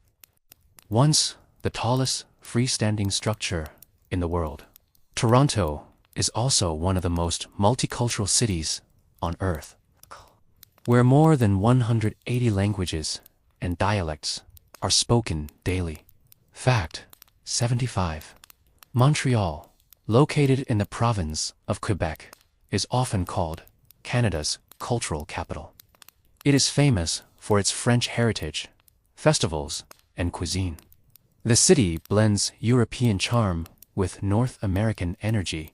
Once the tallest freestanding structure in the world, Toronto is also one of the most multicultural cities on Earth, where more than 180 languages and dialects are spoken daily. Fact 75. Montreal, located in the province of Quebec, is often called Canada's cultural capital. It is famous for its French heritage, festivals, and cuisine. The city blends European charm with North American energy,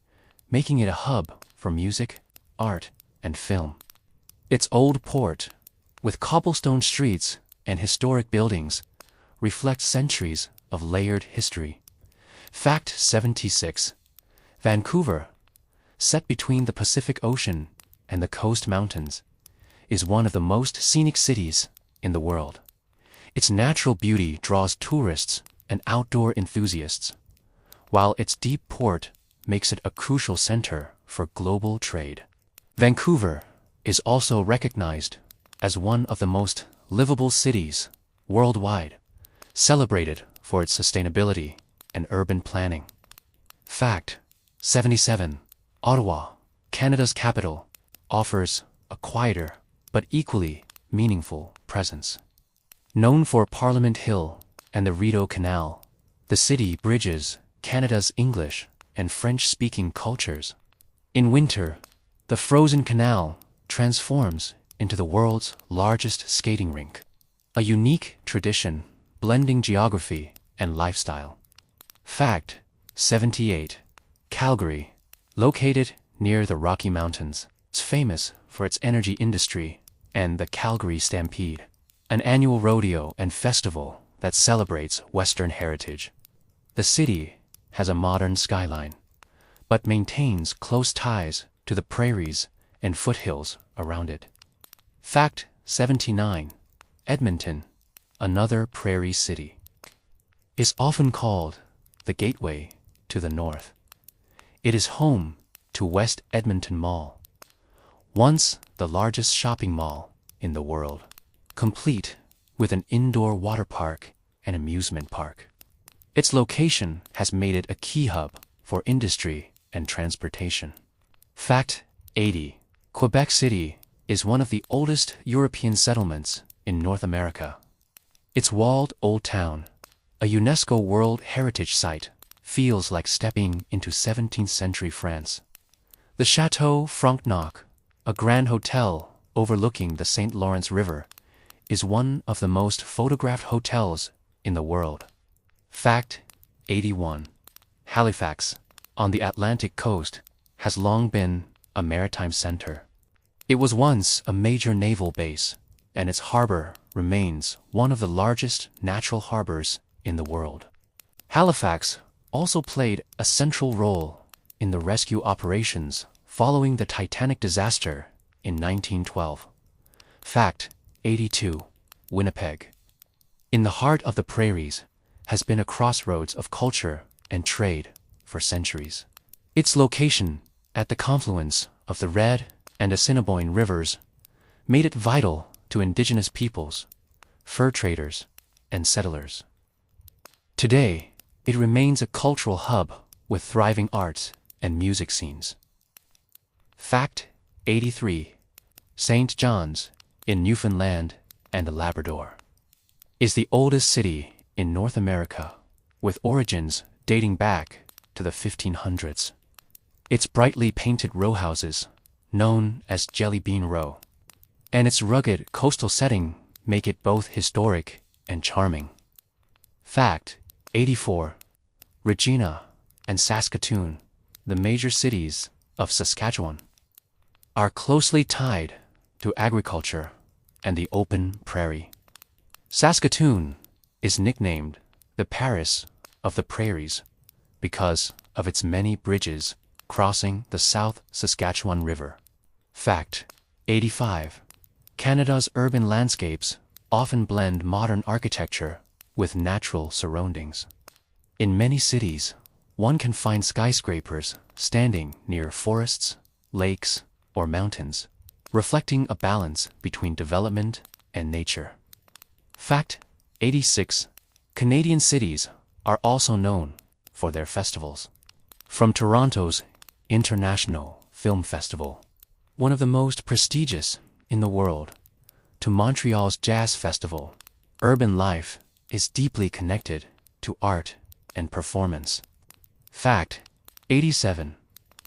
making it a hub for music, art, and film. Its old port, with cobblestone streets and historic buildings, reflects centuries of layered history. Fact 76. Vancouver, set between the Pacific Ocean and the coast mountains, is one of the most scenic cities in the world. Its natural beauty draws tourists and outdoor enthusiasts, while its deep port makes it a crucial center for global trade. Vancouver is also recognized as one of the most livable cities worldwide, celebrated for its sustainability and urban planning. Fact 77. Ottawa, Canada's capital, offers a quieter but equally meaningful presence. Known for Parliament Hill and the Rideau Canal, the city bridges Canada's English and French-speaking cultures. In winter, the frozen canal transforms into the world's largest skating rink, a unique tradition blending geography and lifestyle. Fact 78. Calgary, located near the Rocky Mountains, is famous for its energy industry and the Calgary Stampede, an annual rodeo and festival that celebrates Western heritage. The city has a modern skyline, but maintains close ties to the prairies and foothills around it. Fact 79. Edmonton, another prairie city, is often called the gateway to the north. It is home to West Edmonton Mall, once the largest shopping mall in the world, complete with an indoor water park and amusement park. Its location has made it a key hub for industry and transportation. Fact 80. Quebec City is one of the oldest European settlements in North America. Its walled old town, a UNESCO World Heritage Site, feels like stepping into 17th century France. The Chateau Frontenac, a grand hotel overlooking the St. Lawrence River, is one of the most photographed hotels in the world. Fact 81. Halifax, on the Atlantic coast, has long been a maritime center. It was once a major naval base, and its harbor remains one of the largest natural harbors in the world. Halifax also played a central role in the rescue operations following the Titanic disaster in 1912. Fact 82. Winnipeg, in the heart of the prairies, has been a crossroads of culture and trade for centuries. Its location at the confluence of the Red and Assiniboine rivers made it vital to Indigenous peoples, fur traders, and settlers. Today, it remains a cultural hub with thriving arts and music scenes. Fact 83. St. John's, in Newfoundland and Labrador, is the oldest city in North America, with origins dating back to the 1500s. Its brightly painted row houses, known as Jelly Bean Row, and its rugged coastal setting make it both historic and charming. Fact 84. Regina and Saskatoon, the major cities of Saskatchewan, are closely tied to agriculture and the open prairie. Saskatoon is nicknamed the Paris of the Prairies because of its many bridges crossing the South Saskatchewan River. Fact 85. Canada's urban landscapes often blend modern architecture with natural surroundings. In many cities, one can find skyscrapers standing near forests, lakes, or mountains, reflecting a balance between development and nature. Fact 86. Canadian cities are also known for their festivals. From Toronto's International Film Festival, one of the most prestigious in the world, to Montreal's Jazz Festival, urban life is deeply connected to art and performance. Fact 87.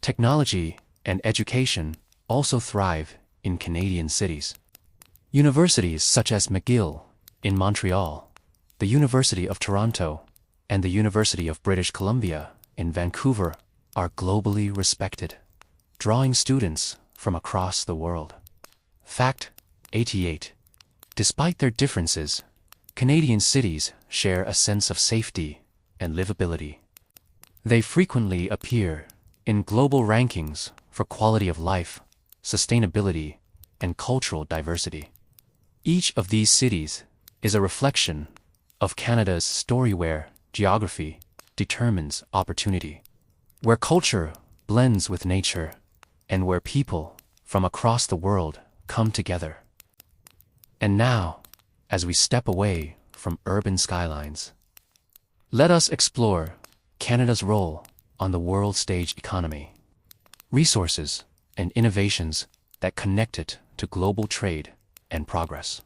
Technology and education also thrive in Canadian cities. Universities such as McGill in Montreal, the University of Toronto, and the University of British Columbia in Vancouver are globally respected, drawing students from across the world. Fact 88. Despite their differences, Canadian cities share a sense of safety and livability. They frequently appear in global rankings for quality of life, sustainability, and cultural diversity. Each of these cities is a reflection of Canada's story where geography determines opportunity, where culture blends with nature, and where people from across the world come together. And now, as we step away from urban skylines, let us explore Canada's role on the world stage economy, resources and innovations that connect it to global trade and progress.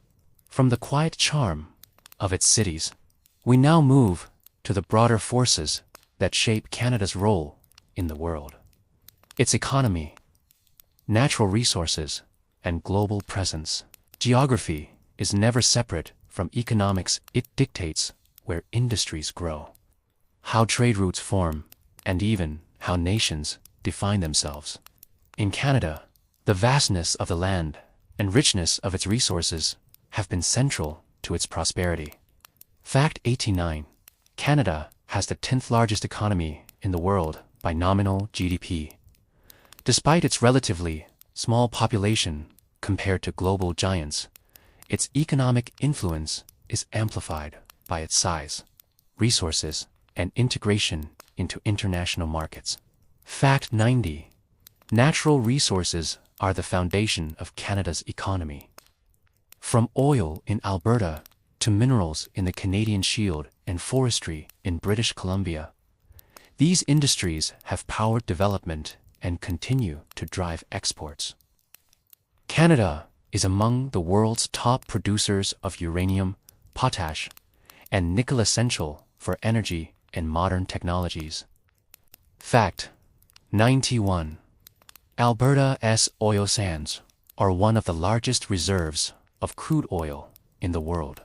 From the quiet charm of its cities, we now move to the broader forces that shape Canada's role in the world. Its economy, natural resources, and global presence. Geography is never separate from economics. It dictates where industries grow, how trade routes form, and even how nations define themselves. In Canada, the vastness of the land and richness of its resources have been central to its prosperity. Fact 89. Canada has the 10th largest economy in the world by nominal GDP. Despite its relatively small population compared to global giants, its economic influence is amplified by its size, resources, and integration into international markets. Fact 90. Natural resources are the foundation of Canada's economy. From oil in Alberta to minerals in the Canadian Shield and forestry in British Columbia, these industries have powered development and continue to drive exports. Canada is among the world's top producers of uranium, potash, and nickel, essential for energy and modern technologies. Fact 91. Alberta's oil sands are one of the largest reserves of crude oil in the world.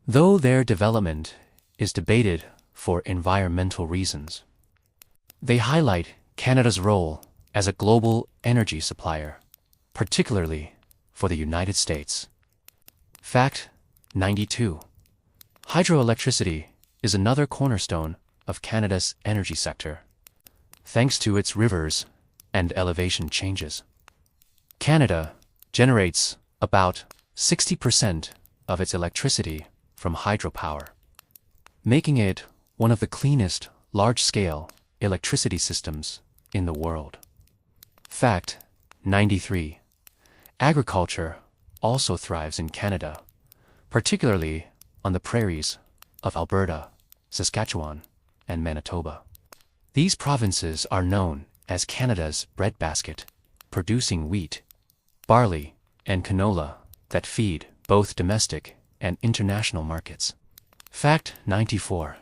Though their development is debated for environmental reasons, they highlight Canada's role as a global energy supplier, particularly for the United States. Fact 92. Hydroelectricity is another cornerstone of Canada's energy sector. Thanks to its rivers and elevation changes, Canada generates about 60% of its electricity from hydropower, making it one of the cleanest large-scale electricity systems in the world. Fact 93. Agriculture also thrives in Canada, particularly on the prairies of Alberta, Saskatchewan, and Manitoba. These provinces are known as Canada's breadbasket, producing wheat, barley, and canola that feed both domestic and international markets. Fact 94.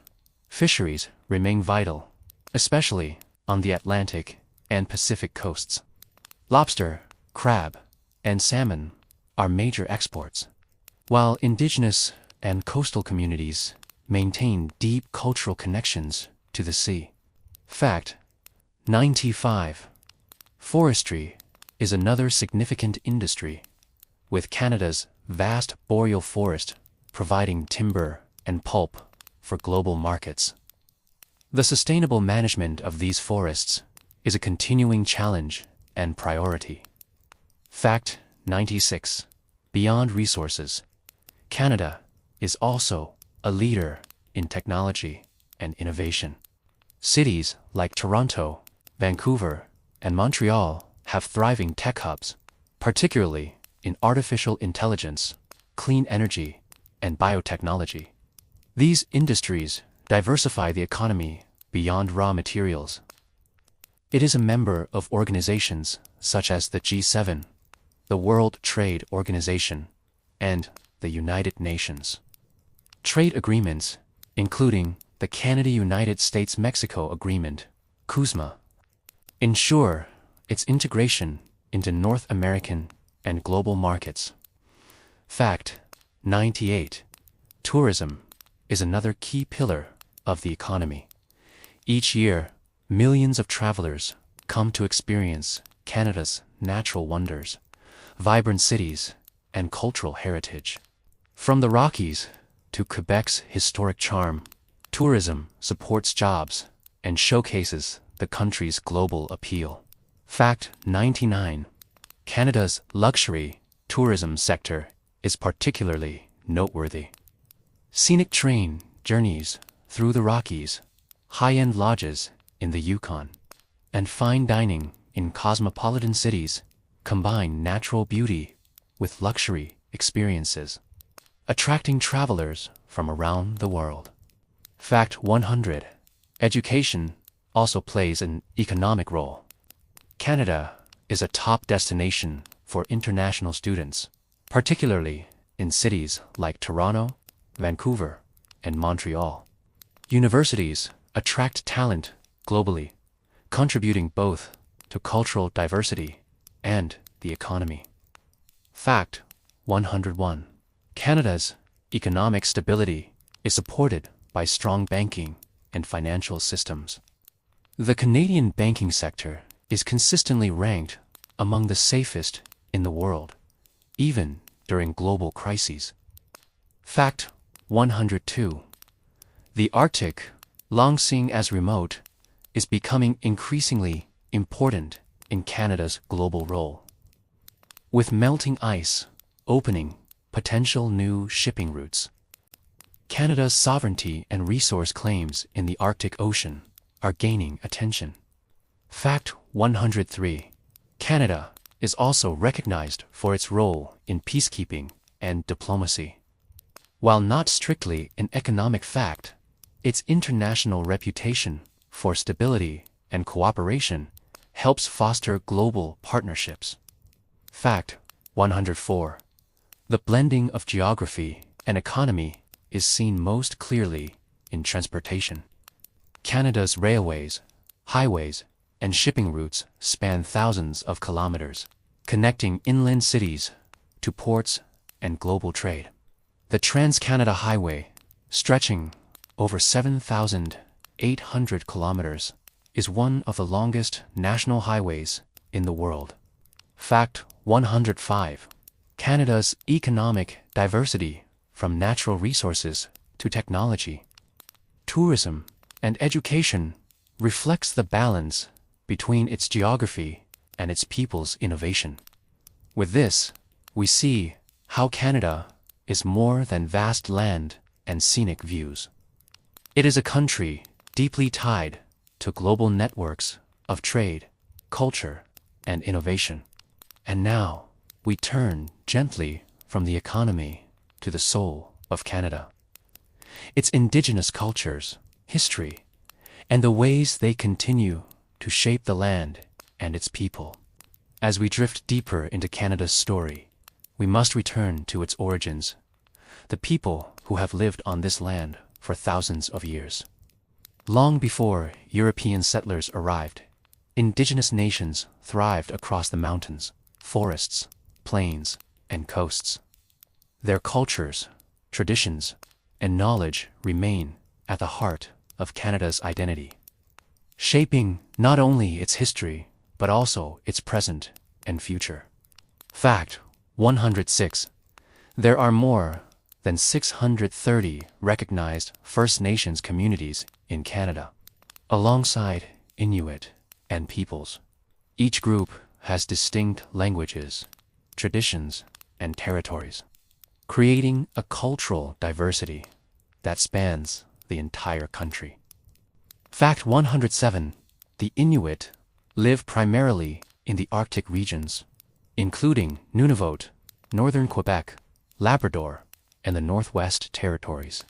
Fisheries remain vital, especially on the Atlantic and Pacific coasts. Lobster, crab, and salmon are major exports, while Indigenous and coastal communities maintain deep cultural connections to the sea. Fact 95. Forestry is another significant industry, with Canada's vast boreal forest providing timber and pulp for global markets. The sustainable management of these forests is a continuing challenge and priority. Fact 96. Beyond resources, Canada is also a leader in technology and innovation. Cities like Toronto, Vancouver, and Montreal have thriving tech hubs, particularly in artificial intelligence, clean energy, and biotechnology. These industries diversify the economy beyond raw materials. It is a member of organizations such as the G7, the World Trade Organization, and the United Nations. Trade agreements, including the Canada-United States-Mexico Agreement, CUSMA, ensure its integration into North American and global markets. Fact 98. Tourism is another key pillar of the economy. Each year, millions of travelers come to experience Canada's natural wonders, vibrant cities, and cultural heritage. From the Rockies to Quebec's historic charm, tourism supports jobs and showcases the country's global appeal. Fact 99. Canada's luxury tourism sector is particularly noteworthy. Scenic train journeys through the Rockies, high-end lodges in the Yukon, and fine dining in cosmopolitan cities combine natural beauty with luxury experiences, attracting travelers from around the world. Fact 100. Education also plays an economic role. Canada is a top destination for international students, particularly in cities like Toronto, Vancouver, and Montreal. Universities attract talent globally, contributing both to cultural diversity and the economy. Fact 101. Canada's economic stability is supported by strong banking and financial systems. The Canadian banking sector is consistently ranked among the safest in the world, even during global crises. Fact 102. The Arctic, long seen as remote, is becoming increasingly important in Canada's global role. With melting ice opening potential new shipping routes, Canada's sovereignty and resource claims in the Arctic Ocean are gaining attention. Fact 103. Canada is also recognized for its role in peacekeeping and diplomacy. While not strictly an economic fact, its international reputation for stability and cooperation helps foster global partnerships. Fact 104. The blending of geography and economy is seen most clearly in transportation. Canada's railways, highways, and shipping routes span thousands of kilometers, connecting inland cities to ports and global trade. The Trans-Canada Highway, stretching over 7,800 kilometers, is one of the longest national highways in the world. Fact 105. Canada's economic diversity, from natural resources to technology, tourism, and education, reflects the balance between its geography and its people's innovation. With this, we see how Canada is more than vast land and scenic views. It is a country deeply tied to global networks of trade, culture, and innovation. And now, we turn gently from the economy to the soul of Canada. Its Indigenous cultures, history, and the ways they continue to shape the land and its people. As we drift deeper into Canada's story, we must return to its origins, the people who have lived on this land for thousands of years. Long before European settlers arrived, Indigenous nations thrived across the mountains, forests, plains, and coasts. Their cultures, traditions, and knowledge remain at the heart of Canada's identity, shaping not only its history, but also its present and future. Fact 106. There are more than 630 recognized First Nations communities in Canada, alongside Inuit and peoples. Each group has distinct languages, traditions, and territories, creating a cultural diversity that spans the entire country. Fact 107. The Inuit live primarily in the Arctic regions, including Nunavut, northern Quebec, Labrador, and the Northwest Territories.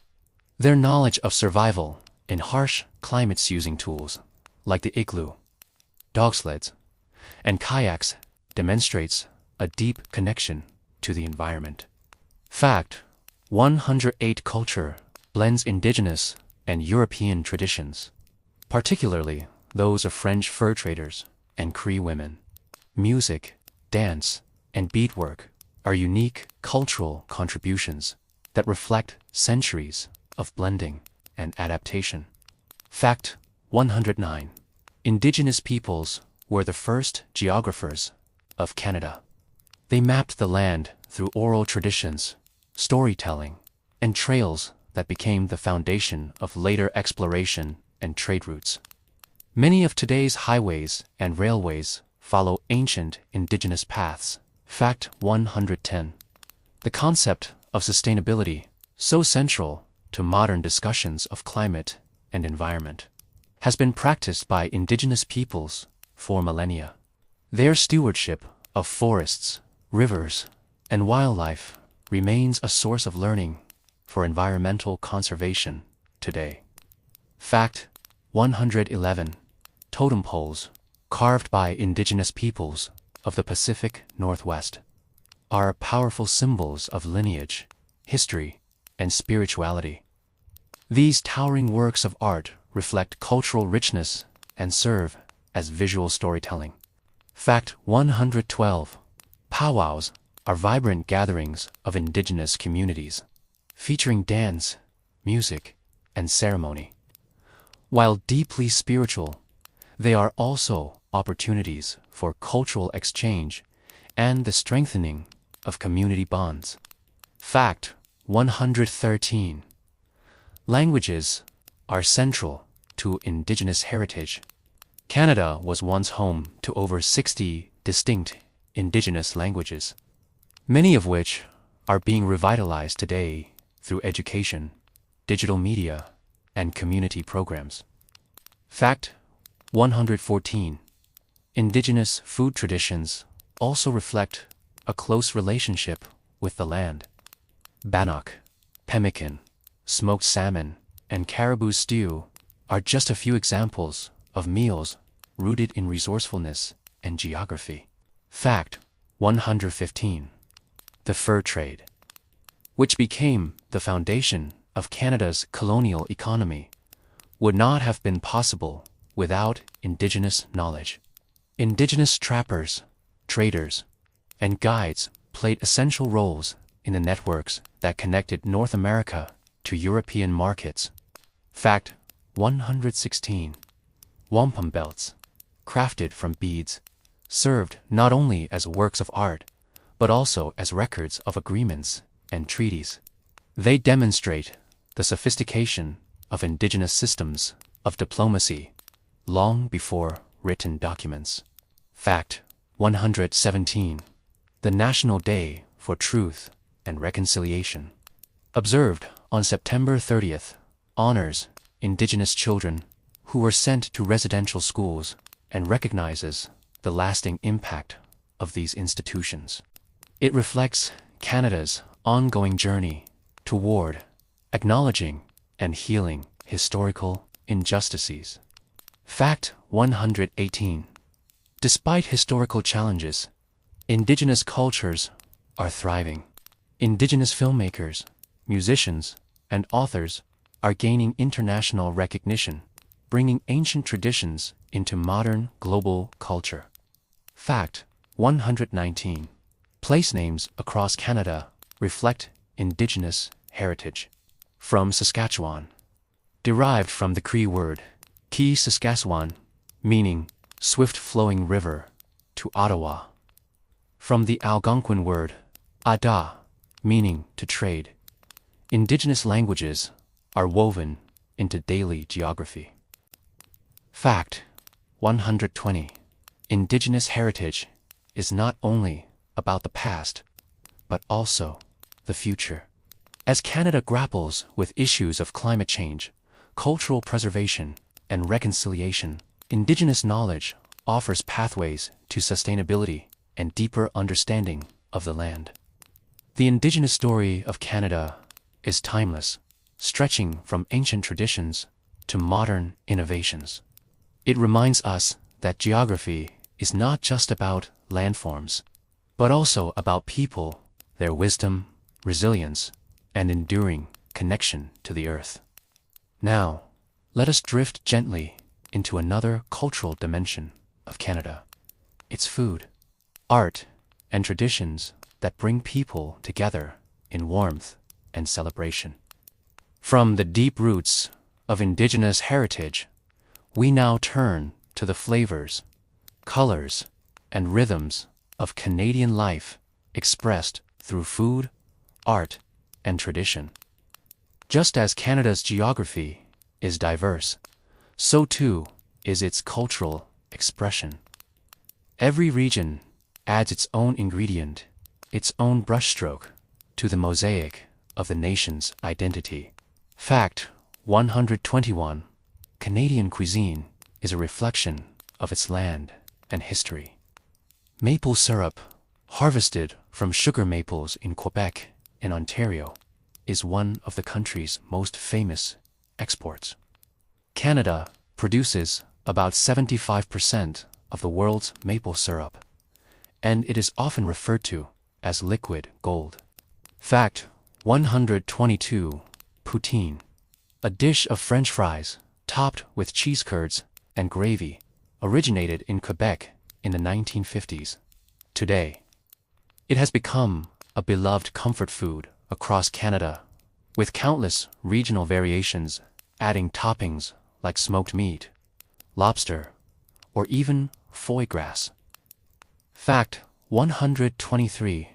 Their knowledge of survival in harsh climates using tools like the igloo, dog sleds, and kayaks demonstrates a deep connection to the environment. Fact 108. Culture blends Indigenous and European traditions, particularly those of French fur traders and Cree women. Music, dance, and beadwork are unique cultural contributions that reflect centuries of blending and adaptation. Fact 109. Indigenous peoples were the first geographers of Canada. They mapped the land through oral traditions, storytelling, and trails that became the foundation of later exploration and trade routes. Many of today's highways and railways follow ancient indigenous paths. Fact 110. The concept of sustainability, so central to modern discussions of climate and environment, has been practiced by indigenous peoples for millennia. Their stewardship of forests, rivers, and wildlife remains a source of learning for environmental conservation today. Fact 111. Totem poles, carved by indigenous peoples of the Pacific Northwest, are powerful symbols of lineage, history, and spirituality. These towering works of art reflect cultural richness and serve as visual storytelling. Fact 112. Powwows are vibrant gatherings of indigenous communities, featuring dance, music, and ceremony. While deeply spiritual, they are also opportunities for cultural exchange and the strengthening of community bonds. Fact 113. Languages are central to Indigenous heritage. Canada was once home to over 60 distinct Indigenous languages, many of which are being revitalized today through education, digital media, and community programs. Fact 114. Indigenous food traditions also reflect a close relationship with the land. Bannock, pemmican, smoked salmon, and caribou stew are just a few examples of meals rooted in resourcefulness and geography. Fact 115. The fur trade, which became the foundation of Canada's colonial economy, would not have been possible without Indigenous knowledge. Indigenous trappers, traders, and guides played essential roles in the networks that connected North America to European markets. Fact 116. Wampum belts, crafted from beads, served not only as works of art, but also as records of agreements and treaties. They demonstrate the sophistication of Indigenous systems of diplomacy long before written documents. Fact 117. The National Day for Truth and Reconciliation, observed on September 30th, honors Indigenous children who were sent to residential schools and recognizes the lasting impact of these institutions. It reflects Canada's ongoing journey toward acknowledging and healing historical injustices. Fact 118. Despite historical challenges, Indigenous cultures are thriving. Indigenous filmmakers, musicians, and authors are gaining international recognition, bringing ancient traditions into modern global culture. Fact 119. Place names across Canada reflect Indigenous heritage. From Saskatchewan, derived from the Cree word Ki Saskatchewan, meaning swift-flowing river, to Ottawa. From the Algonquin word Ada, meaning to trade. Indigenous languages are woven into daily geography. Fact 120. Indigenous heritage is not only about the past, but also the future. As Canada grapples with issues of climate change, cultural preservation, and reconciliation, Indigenous knowledge offers pathways to sustainability and deeper understanding of the land. The Indigenous story of Canada is timeless, stretching from ancient traditions to modern innovations. It reminds us that geography is not just about landforms, but also about people, their wisdom, resilience, and enduring connection to the earth. Now, let us drift gently into another cultural dimension of Canada: its food, art, and traditions that bring people together in warmth and celebration. From the deep roots of Indigenous heritage, we now turn to the flavors, colors, and rhythms of Canadian life expressed through food, art, and tradition. Just as Canada's geography is diverse, so too is its cultural expression. Every region adds its own ingredient, its own brushstroke, to the mosaic of the nation's identity. Fact 121. Canadian cuisine is a reflection of its land and history. Maple syrup, harvested from sugar maples in Quebec and Ontario, is one of the country's most famous exports. Canada produces about 75% of the world's maple syrup, and it is often referred to as liquid gold. Fact 122. Poutine, a dish of French fries topped with cheese curds and gravy, originated in Quebec in the 1950s. Today, it has become a beloved comfort food across Canada, with countless regional variations adding toppings like smoked meat, lobster, or even foie gras. Fact 123.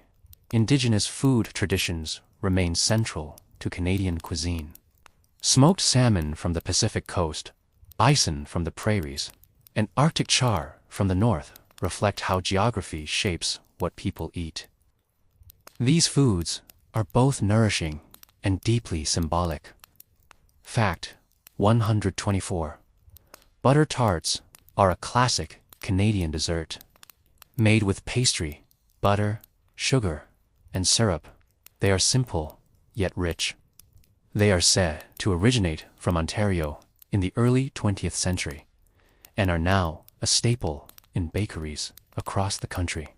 Indigenous food traditions remain central to Canadian cuisine. Smoked salmon from the Pacific coast, bison from the prairies, and Arctic char from the north reflect how geography shapes what people eat. These foods are both nourishing and deeply symbolic. Fact 124. Butter tarts are a classic Canadian dessert. Made with pastry, butter, sugar, and syrup, they are simple yet rich. They are said to originate from Ontario in the early 20th century and are now a staple in bakeries across the country.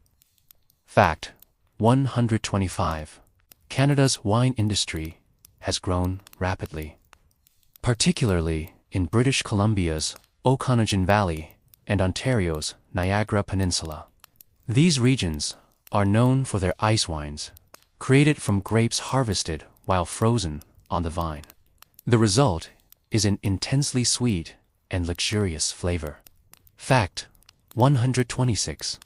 Fact 125. Canada's wine industry has grown rapidly, particularly in British Columbia's Okanagan Valley and Ontario's Niagara Peninsula. These regions are known for their ice wines, created from grapes harvested while frozen on the vine. The result is an intensely sweet and luxurious flavor. Fact 126.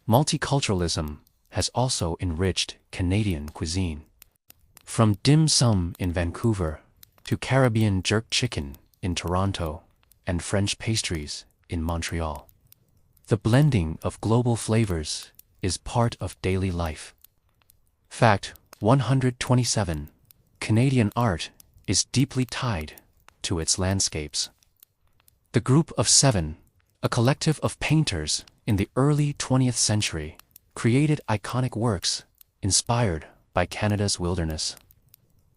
Multiculturalism has also enriched Canadian cuisine. From dim sum in Vancouver to Caribbean jerk chicken in Toronto and French pastries in Montreal, the blending of global flavors is part of daily life. Fact 127. Canadian art is deeply tied to its landscapes. The Group of Seven, a collective of painters in the early 20th century, created iconic works inspired by Canada's wilderness.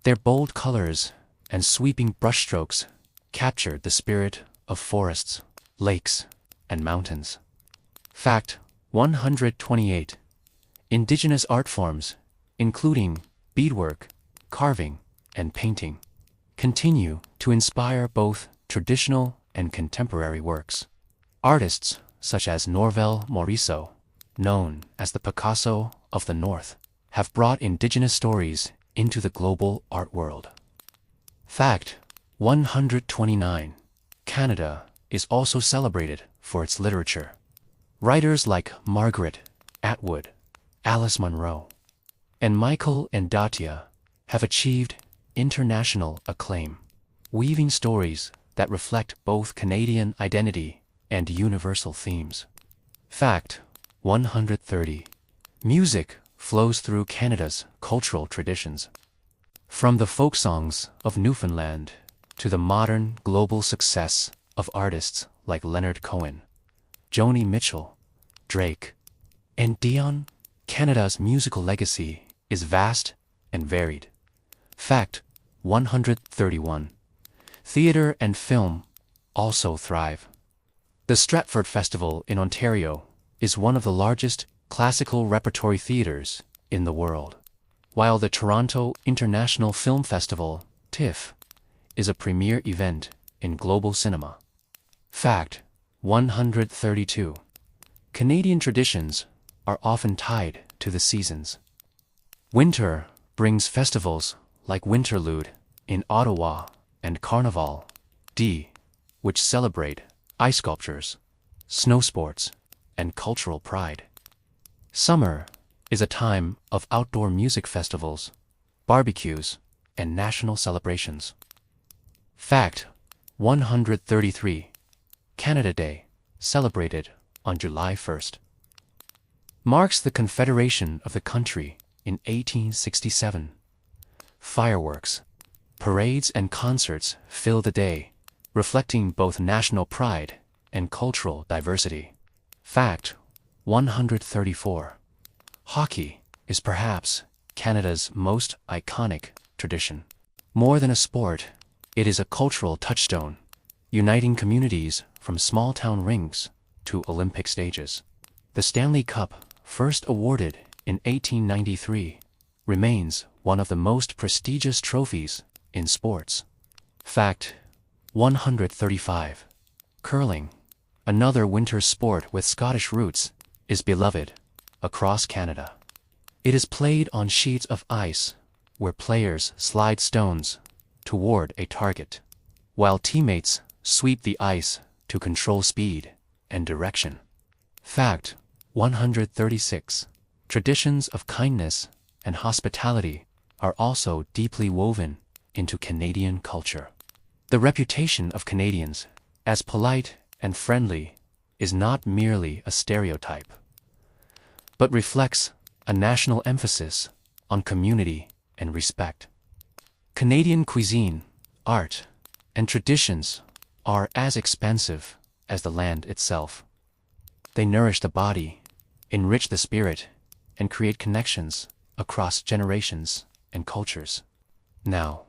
Their bold colors and sweeping brushstrokes captured the spirit of forests, lakes, and mountains. Fact 128. Indigenous art forms, including beadwork, carving, and painting, continue to inspire both traditional and contemporary works. Artists such as Norvel Morisseau, known as the Picasso of the North, have brought Indigenous stories into the global art world. Fact 129. Canada is also celebrated for its literature. Writers like Margaret Atwood, Alice Munro, and Michael Ndatia have achieved international acclaim, weaving stories that reflect both Canadian identity and universal themes. Fact 130. Music flows through Canada's cultural traditions. From the folk songs of Newfoundland to the modern global success of artists like Leonard Cohen, Joni Mitchell, Drake, and Dion, Canada's musical legacy is vast and varied. Fact 131. Theatre and film also thrive. The Stratford Festival in Ontario is one of the largest classical repertory theatres in the world, while the Toronto International Film Festival, TIFF, is a premier event in global cinema. Fact 132. Canadian traditions are often tied to the seasons. Winter brings festivals like Winterlude in Ottawa and Carnival D, which celebrate ice sculptures, snow sports, and cultural pride. Summer is a time of outdoor music festivals, barbecues, and national celebrations. Fact 133. Canada Day, celebrated on July 1st. Marks the Confederation of the country in 1867. Fireworks, parades and concerts fill the day, reflecting both national pride and cultural diversity. Fact 134. Hockey is perhaps Canada's most iconic tradition. More than a sport, it is a cultural touchstone, uniting communities from small-town rinks to Olympic stages. The Stanley Cup, first awarded in 1893, remains one of the most prestigious trophies in sports. Fact 135. Curling, another winter sport with Scottish roots, is beloved across Canada. It is played on sheets of ice where players slide stones toward a target, while teammates sweep the ice to control speed and direction. Fact 136. Traditions of kindness and hospitality are also deeply woven into Canadian culture. The reputation of Canadians as polite and friendly is not merely a stereotype, but reflects a national emphasis on community and respect. Canadian cuisine, art, and traditions are as expansive as the land itself. They nourish the body, enrich the spirit, and create connections across generations and cultures. Now,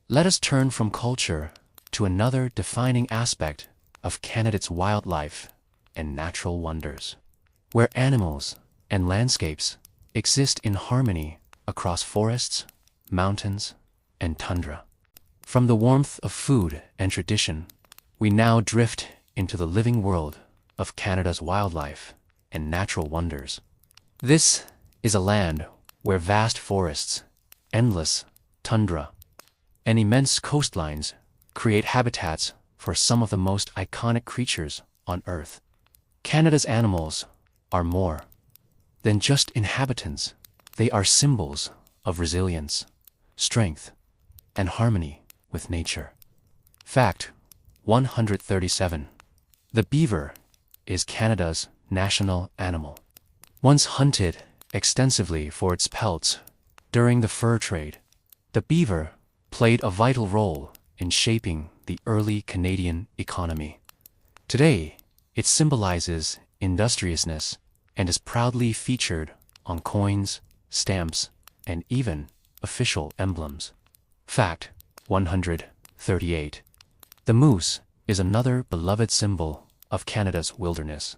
let us turn from culture to another defining aspect of Canada's wildlife and natural wonders, where animals and landscapes exist in harmony across forests, mountains, and tundra. From the warmth of food and tradition, we now drift into the living world of Canada's wildlife and natural wonders. This is a land where vast forests, endless tundra, and immense coastlines create habitats for some of the most iconic creatures on Earth. Canada's animals are more than just inhabitants. They are symbols of resilience, strength, and harmony with nature. Fact 137. The beaver is Canada's national animal. Once hunted extensively for its pelts during the fur trade, the beaver played a vital role in shaping the early Canadian economy. Today, it symbolizes industriousness and is proudly featured on coins, stamps, and even official emblems. Fact 138. The moose is another beloved symbol of Canada's wilderness.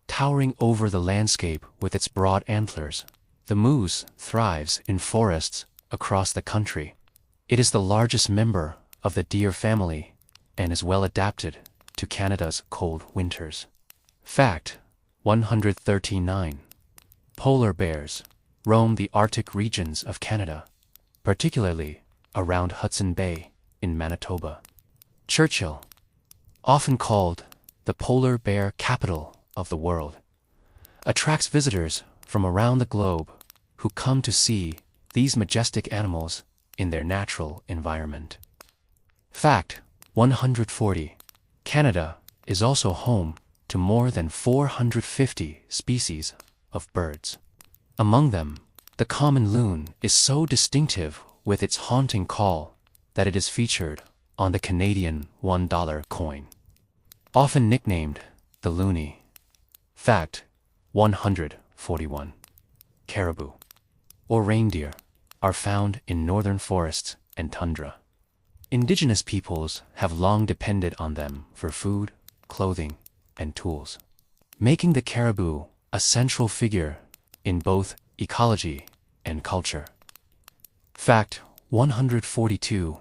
Towering over the landscape with its broad antlers, the moose thrives in forests across the country. It is the largest member of the deer family and is well adapted to Canada's cold winters. Fact 139. Polar bears roam the Arctic regions of Canada, particularly around Hudson Bay in Manitoba. Churchill, often called the polar bear capital of the world, attracts visitors from around the globe who come to see these majestic animals in their natural environment. Fact 140. Canada is also home to more than 450 species of birds. Among them, the common loon is so distinctive with its haunting call that it is featured on the Canadian $1 coin, often nicknamed the loonie. Fact 141. Caribou, or reindeer, are found in northern forests and tundra. Indigenous peoples have long depended on them for food, clothing, and tools, making the caribou a central figure in both ecology and culture. Fact 142.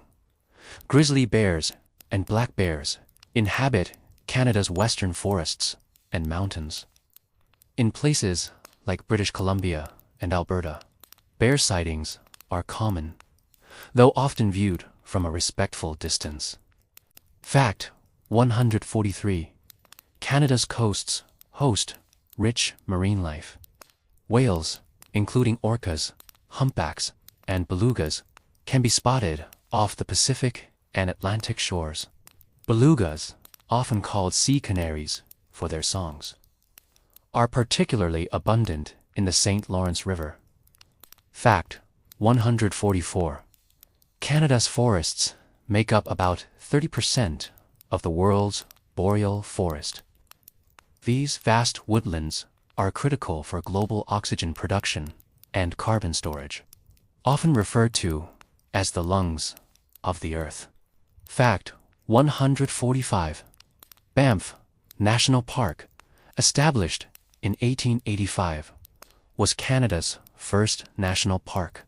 Grizzly bears and black bears inhabit Canada's western forests and mountains. In places like British Columbia and Alberta, bear sightings are common, though often viewed from a respectful distance. Fact 143. Canada's coasts host rich marine life. Whales, including orcas, humpbacks, and belugas, can be spotted off the Pacific and Atlantic shores. Belugas often called sea canaries for their songs, are particularly abundant in the St. Lawrence River. Fact 144. Canada's forests make up about 30% of the world's boreal forest. These vast woodlands are critical for global oxygen production and carbon storage, often referred to as the lungs of the earth. Fact 145. Banff National Park, established in 1885, was Canada's first national park.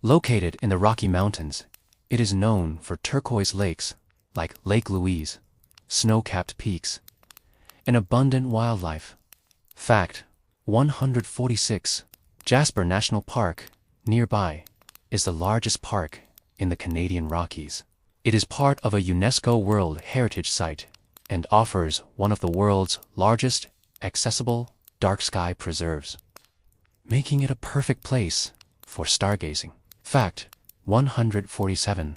Located in the Rocky Mountains, it is known for turquoise lakes like Lake Louise, snow-capped peaks, and abundant wildlife. Fact 146. Jasper National Park, nearby, is the largest park in the Canadian Rockies. It is part of a UNESCO World Heritage Site and offers one of the world's largest accessible dark sky preserves, making it a perfect place for stargazing. Fact 147.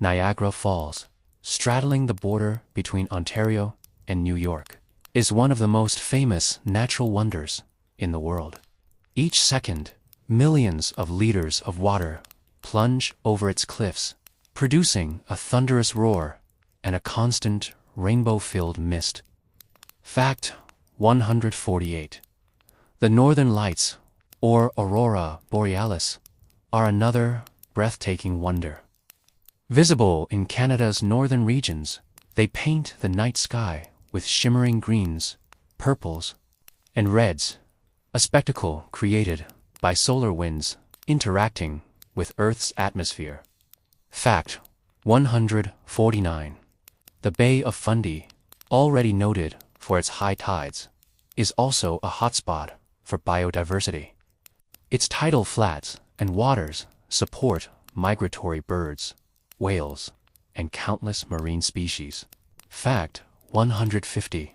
Niagara Falls, straddling the border between Ontario and New York, is one of the most famous natural wonders in the world. Each second, millions of liters of water plunge over its cliffs, producing a thunderous roar and a constant rainbow-filled mist. Fact 148. The Northern Lights, or Aurora Borealis, are another breathtaking wonder. Visible in Canada's northern regions, they paint the night sky with shimmering greens, purples, and reds, a spectacle created by solar winds interacting with Earth's atmosphere. Fact 149. The Bay of Fundy, already noted for its high tides, is also a hotspot for biodiversity. Its tidal flats and waters support migratory birds, whales, and countless marine species. Fact 150.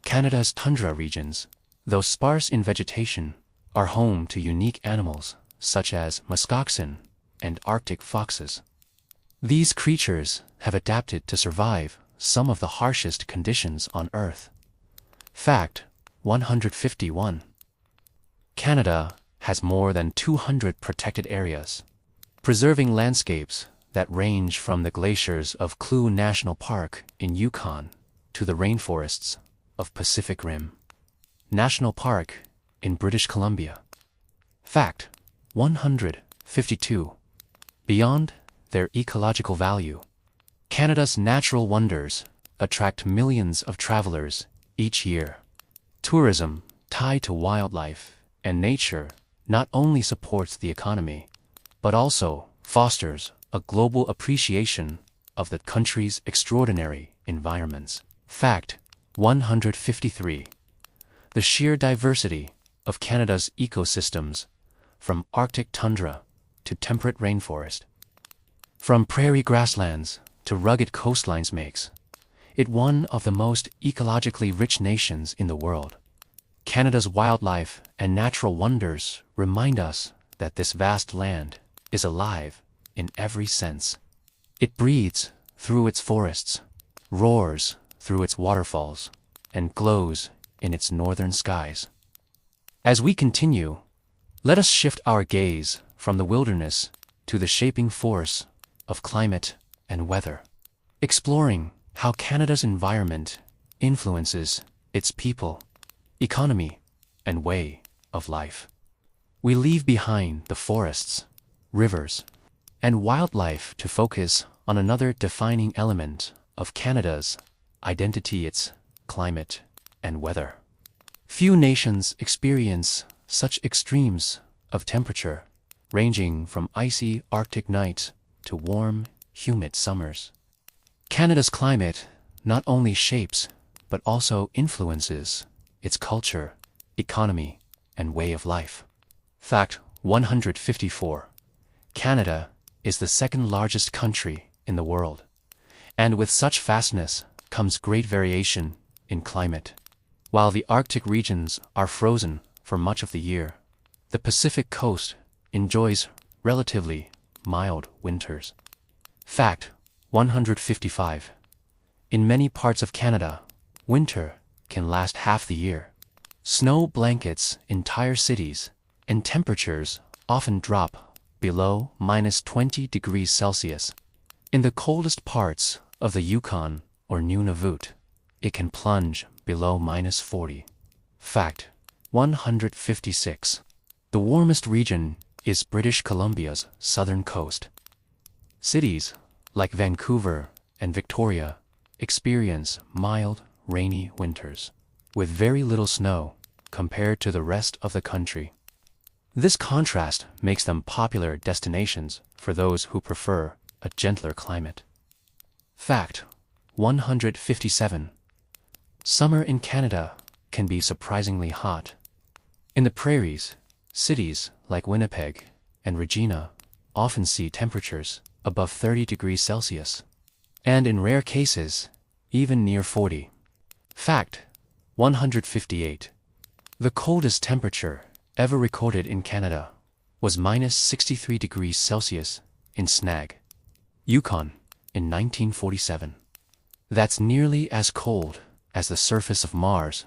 Canada's tundra regions, though sparse in vegetation, are home to unique animals such as muskoxen and Arctic foxes. These creatures have adapted to survive some of the harshest conditions on Earth. Fact 151. Canada has more than 200 protected areas, preserving landscapes that range from the glaciers of Klue National Park in Yukon to the rainforests of Pacific Rim National Park in British Columbia. Fact 152. Beyond their ecological value, Canada's natural wonders attract millions of travelers each year. Tourism tied to wildlife and nature not only supports the economy, but also fosters a global appreciation of the country's extraordinary environments. Fact 153. The sheer diversity of Canada's ecosystems, from Arctic tundra to temperate rainforest, from prairie grasslands to rugged coastlines, makes it one of the most ecologically rich nations in the world. Canada's wildlife and natural wonders remind us that this vast land is alive in every sense. It breathes through its forests, roars through its waterfalls, and glows in its northern skies. As we continue, let us shift our gaze from the wilderness to the shaping force of climate and weather, exploring how Canada's environment influences its people, economy, and way of life. We leave behind the forests, rivers, and wildlife to focus on another defining element of Canada's identity: its climate and weather. Few nations experience such extremes of temperature, ranging from icy Arctic nights to warm, humid summers. Canada's climate not only shapes but also influences its culture, economy, and way of life. Fact 154. Canada is the second largest country in the world, and with such vastness comes great variation in climate. While the Arctic regions are frozen for much of the year, the Pacific coast enjoys relatively mild winters. Fact 155. In many parts of Canada, winter can last half the year. Snow blankets entire cities, and temperatures often drop below -20 degrees Celsius. In the coldest parts of the Yukon or Nunavut, it can plunge below -40. Fact 156. The warmest region is British Columbia's southern coast. Cities like Vancouver and Victoria experience mild, rainy winters, with very little snow compared to the rest of the country. This contrast makes them popular destinations for those who prefer a gentler climate. Fact 157. Summer in Canada can be surprisingly hot. In the prairies, cities like Winnipeg and Regina often see temperatures above 30 degrees Celsius, and in rare cases, even near 40. Fact 158. The coldest temperature ever recorded in Canada was -63 degrees Celsius in Snag, Yukon, in 1947. That's nearly as cold as the surface of Mars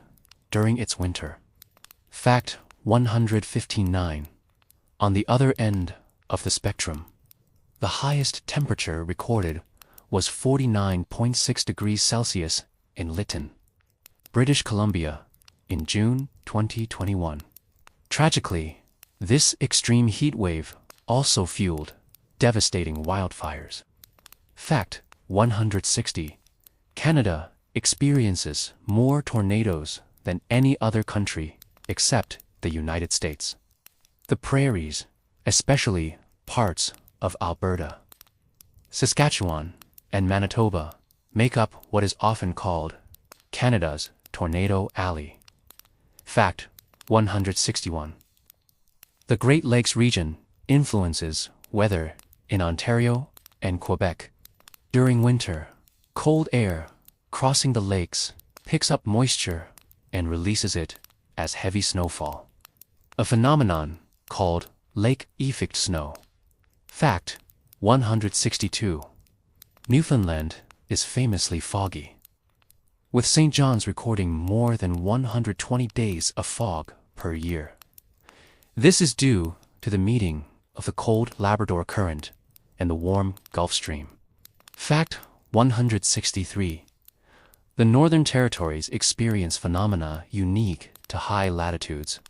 during its winter. Fact 159. On the other end of the spectrum, the highest temperature recorded was 49.6 degrees Celsius in Lytton, British Columbia, in June 2021. Tragically, this extreme heat wave also fueled devastating wildfires. Fact 160. Canada experiences more tornadoes than any other country except the United States. The prairies, especially parts of Alberta, Saskatchewan, and Manitoba, make up what is often called Canada's Tornado Alley. Fact 161. The Great Lakes region influences weather in Ontario and Quebec. During winter, cold air crossing the lakes picks up moisture and releases it as heavy snowfall, a phenomenon called lake effect snow. Fact 162. Newfoundland is famously foggy, with St. John's recording more than 120 days of fog per year. This is due to the meeting of the cold Labrador Current and the warm Gulf Stream. Fact 163. The Northern Territories experience phenomena unique to high latitudes.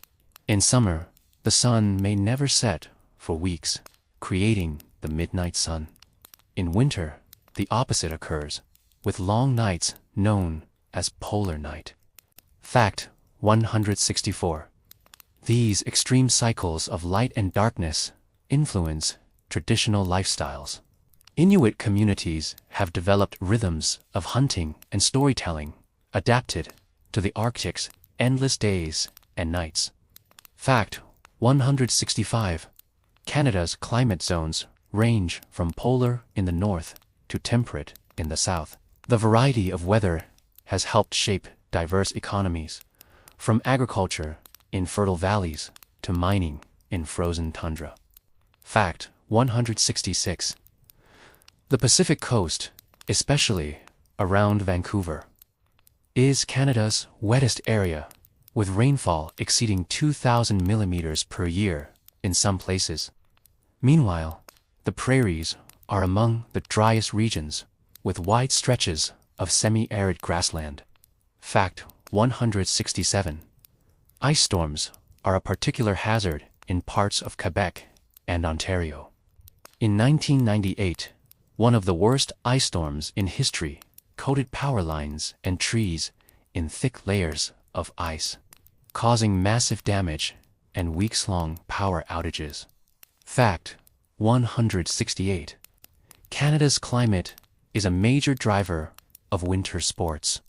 In summer, the sun may never set for weeks, creating the midnight sun. In winter, the opposite occurs, with long nights known as polar night. Fact 164. These extreme cycles of light and darkness influence traditional lifestyles. Inuit communities have developed rhythms of hunting and storytelling adapted to the Arctic's endless days and nights. Fact 165. Canada's climate zones range from polar in the north to temperate in the south. The variety of weather has helped shape diverse economies, from agriculture in fertile valleys to mining in frozen tundra. Fact 166. The Pacific Coast, especially around Vancouver, is Canada's wettest area, with rainfall exceeding 2,000 millimeters per year in some places. Meanwhile, the prairies are among the driest regions, with wide stretches of semi-arid grassland. Fact 167. Ice storms are a particular hazard in parts of Quebec and Ontario. In 1998, one of the worst ice storms in history coated power lines and trees in thick layers of ice, causing massive damage and weeks-long power outages. Fact 168. Canada's climate is a major driver of winter sports.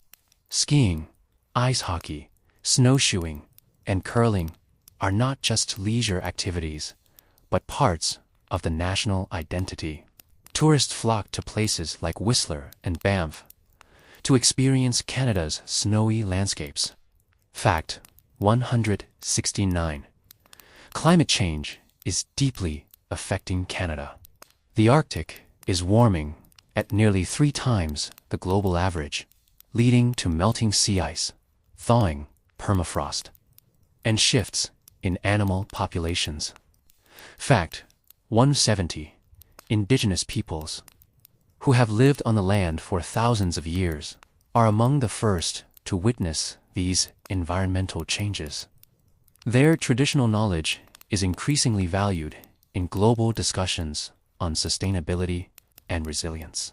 Skiing, ice hockey, snowshoeing, and curling are not just leisure activities, but parts of the national identity. Tourists flock to places like Whistler and Banff to experience Canada's snowy landscapes. Fact 169. Climate change is deeply affecting Canada. The Arctic is warming at nearly 3 times the global average, leading to melting sea ice, thawing, permafrost, and shifts in animal populations. Fact 170. Indigenous peoples, who have lived on the land for thousands of years, are among the first to witness these environmental changes. Their traditional knowledge is increasingly valued in global discussions on sustainability and resilience.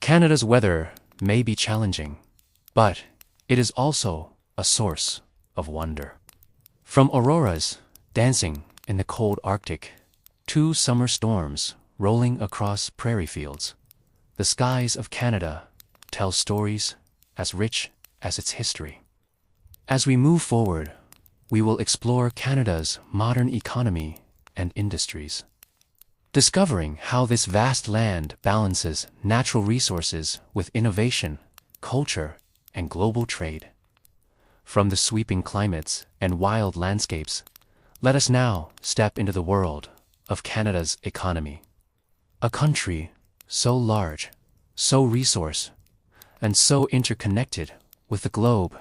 Canada's weather may be challenging, but it is also a source of wonder. From auroras dancing in the cold Arctic to summer storms rolling across prairie fields, the skies of Canada tell stories as rich as its history. As we move forward, we will explore Canada's modern economy and industries, discovering how this vast land balances natural resources with innovation, culture, and global trade. From the sweeping climates and wild landscapes, let us now step into the world of Canada's economy. A country so large, so resource, and so interconnected with the globe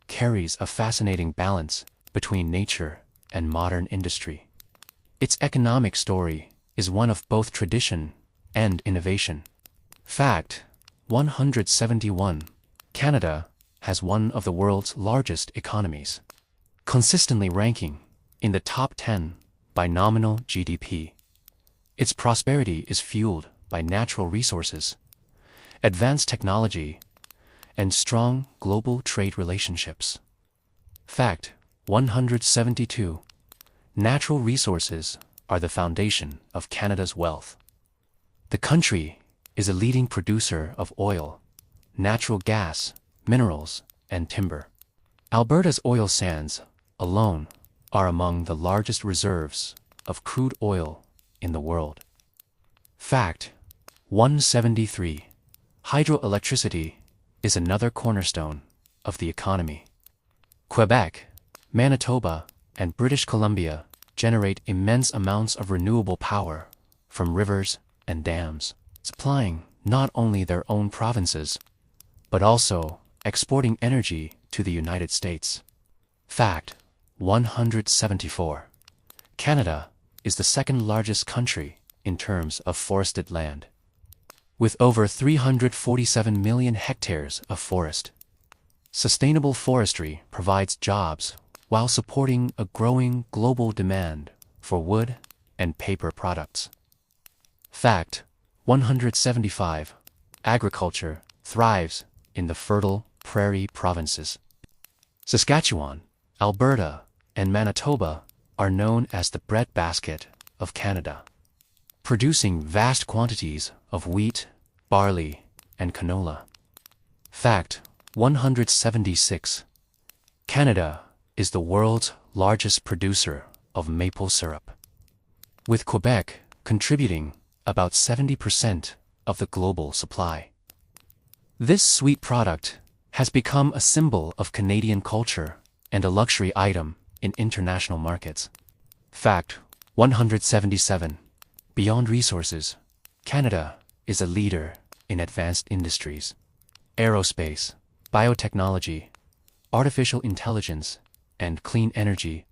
carries a fascinating balance between nature and modern industry. Its economic story is one of both tradition and innovation. Fact 171. Canada has one of the world's largest economies, consistently ranking in the top 10 by nominal GDP. Its prosperity is fueled by natural resources, advanced technology, and strong global trade relationships. Fact 172. Natural resources are the foundation of Canada's wealth. The country is a leading producer of oil, natural gas, minerals, and timber. Alberta's oil sands alone are among the largest reserves of crude oil in the world. Fact 173. Hydroelectricity is another cornerstone of the economy. Quebec, Manitoba, and British Columbia generate immense amounts of renewable power from rivers and dams, supplying not only their own provinces, but also exporting energy to the United States. Fact 174. Canada is the second largest country in terms of forested land, with over 347 million hectares of forest. Sustainable forestry provides jobs while supporting a growing global demand for wood and paper products. Fact 175. Agriculture thrives in the fertile prairie provinces. Saskatchewan, Alberta, and Manitoba are known as the breadbasket of Canada, producing vast quantities of wheat, barley, and canola. Fact 176. Canada is the world's largest producer of maple syrup, with Quebec contributing about 70% of the global supply. This sweet product has become a symbol of Canadian culture and a luxury item in international markets. Fact 177. Beyond resources, Canada is a leader in advanced industries. Aerospace, biotechnology, artificial intelligence, and clean energy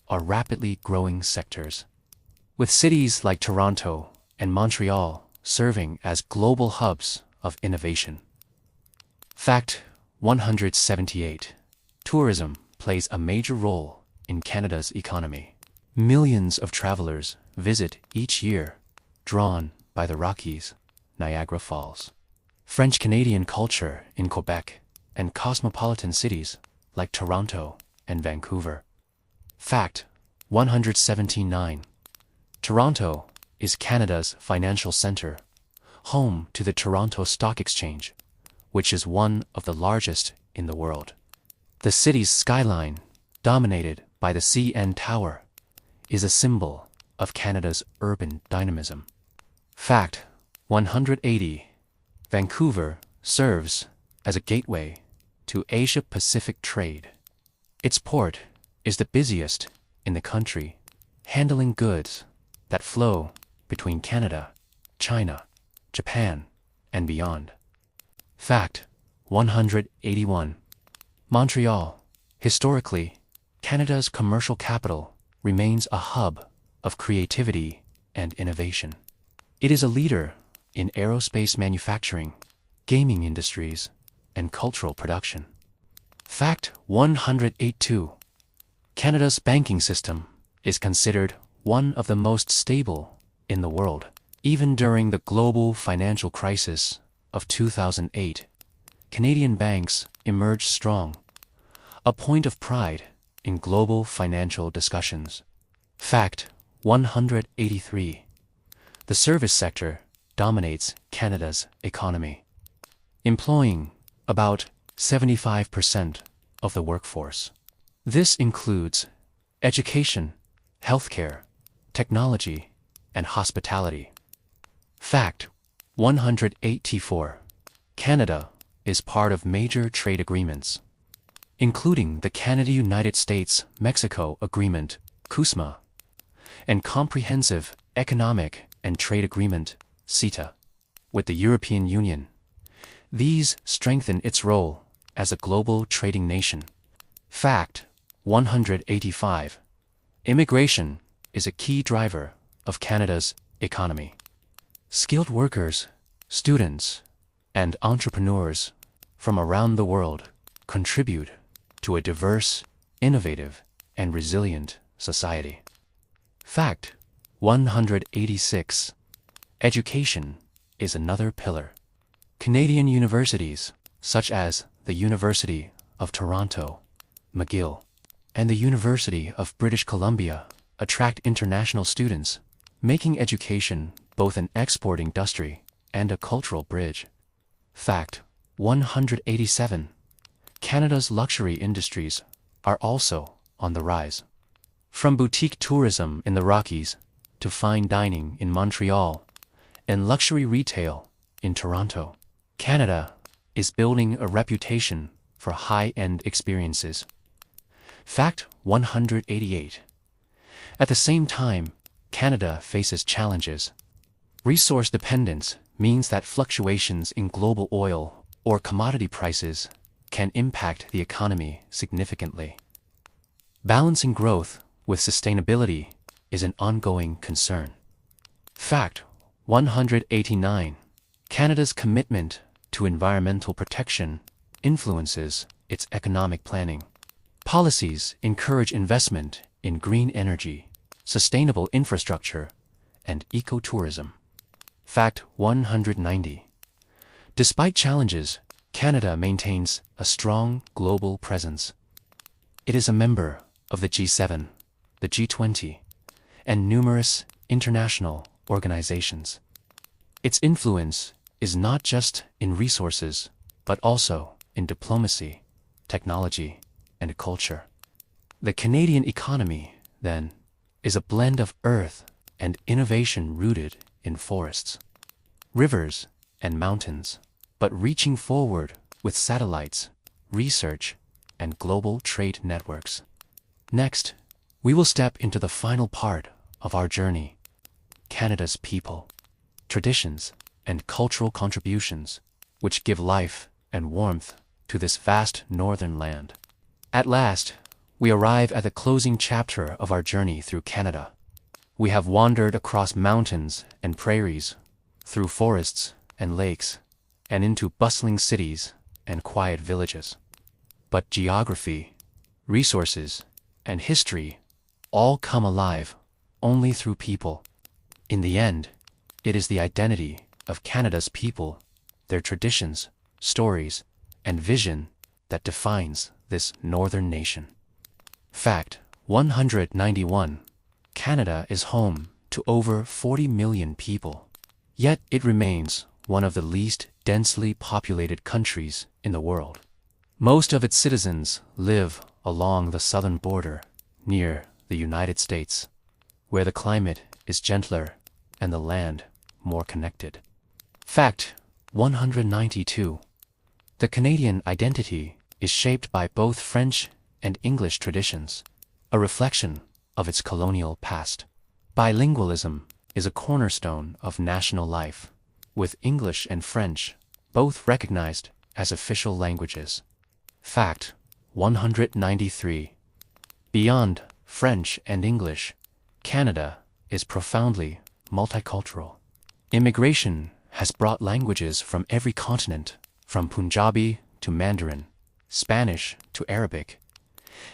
are rapidly growing sectors, with cities like Toronto and Montreal serving as global hubs of innovation. Fact 178. Tourism plays a major role in Canada's economy. Millions of travelers visit each year, drawn by the Rockies, Niagara Falls, French-Canadian culture in Quebec, and cosmopolitan cities like Toronto and Vancouver. Fact 179. Toronto is Canada's financial center, home to the Toronto Stock Exchange, which is one of the largest in the world. The city's skyline, dominated by the CN Tower, is a symbol of Canada's urban dynamism. Fact 180. Vancouver serves as a gateway to Asia-Pacific trade. Its port is the busiest in the country, handling goods that flow between Canada, China, Japan, and beyond. Fact 181. Montreal, historically, Canada's commercial capital, remains a hub of creativity and innovation. It is a leader in aerospace manufacturing, gaming industries, and cultural production. Fact 182. Canada's banking system is considered one of the most stable in the world. Even during the global financial crisis of 2008, Canadian banks emerged strong, a point of pride in global financial discussions. Fact 183. The service sector dominates Canada's economy, employing about 75% of the workforce. This includes education, healthcare, technology, and hospitality. Fact 184. Canada is part of major trade agreements, including the Canada-United States-Mexico Agreement, CUSMA, and Comprehensive Economic and Trade Agreement, CETA, with the European Union. These strengthen its role as a global trading nation. Fact 185. Immigration is a key driver of Canada's economy. Skilled workers, students, and entrepreneurs from around the world contribute to a diverse, innovative, and resilient society. Fact 186. Education is another pillar. Canadian universities, such as the University of Toronto, McGill, and the University of British Columbia, attract international students, making education both an export industry and a cultural bridge. Fact 187. Canada's luxury industries are also on the rise. From boutique tourism in the Rockies to fine dining in Montreal and luxury retail in Toronto, Canada is building a reputation for high-end experiences. Fact 188. At the same time, Canada faces challenges. Resource dependence means that fluctuations in global oil or commodity prices can impact the economy significantly. Balancing growth with sustainability is an ongoing concern. Fact 189. Canada's commitment to environmental protection influences its economic planning. Policies encourage investment in green energy, sustainable infrastructure, and ecotourism. Fact 190. Despite challenges, Canada maintains a strong global presence. It is a member of the G7, the G20, and numerous international organizations. Its influence is not just in resources, but also in diplomacy, technology, and culture. The Canadian economy, then, is a blend of earth and innovation rooted in forests, rivers, and mountains, but reaching forward with satellites, research, and global trade networks. Next, we will step into the final part of our journey: Canada's people, traditions, and cultural contributions, which give life and warmth to this vast northern land. At last, we arrive at the closing chapter of our journey through Canada. We have wandered across mountains and prairies, through forests and lakes, and into bustling cities and quiet villages. But geography, resources, and history all come alive only through people. In the end, it is the identity of Canada's people, their traditions, stories, and vision that defines this northern nation. Fact 191. Canada is home to over 40 million people. Yet it remains one of the least densely populated countries in the world. Most of its citizens live along the southern border, near the United States, where the climate is gentler and the land more connected. Fact 192. The Canadian identity is shaped by both French and English traditions, a reflection of its colonial past. Bilingualism is a cornerstone of national life, with English and French both recognized as official languages. Fact 193. Beyond French and English, Canada is profoundly multicultural. Immigration has brought languages from every continent, from Punjabi to Mandarin, Spanish to Arabic,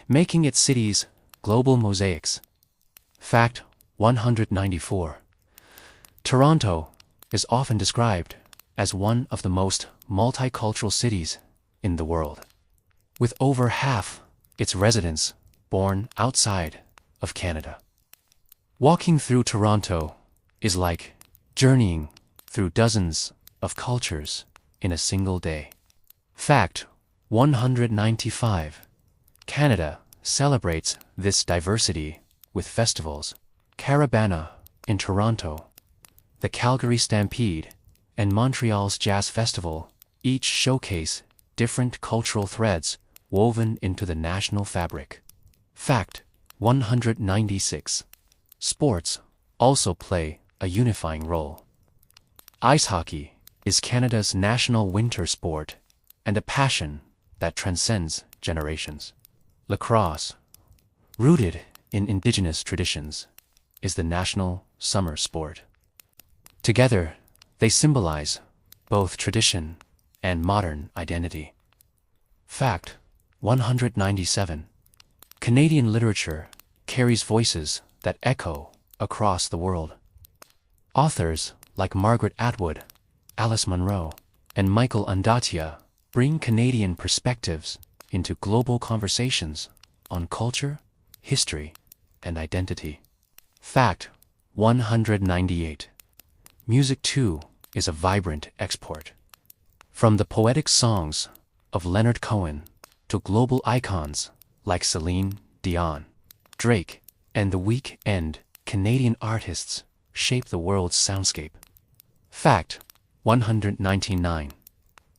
making its cities global mosaics. Fact 194. Toronto is often described as one of the most multicultural cities in the world, with over half its residents born outside of Canada. Walking through Toronto is like journeying through dozens of cultures in a single day. Fact 195. Canada celebrates this diversity with festivals. Carabana in Toronto, the Calgary Stampede, and Montreal's Jazz Festival each showcase different cultural threads woven into the national fabric. Fact 196. Sports also play a unifying role. Ice hockey is Canada's national winter sport and a passion that transcends generations. Lacrosse, rooted in Indigenous traditions, is the national summer sport. Together, they symbolize both tradition and modern identity. Fact 197. Canadian literature carries voices that echo across the world. Authors like Margaret Atwood, Alice Munro, and Michael Ondaatje bring Canadian perspectives into global conversations on culture, history, and identity. Fact 198. Music, too, is a vibrant export. From the poetic songs of Leonard Cohen to global icons like Celine Dion, Drake, and The Weeknd, Canadian artists shape the world's soundscape. Fact 199.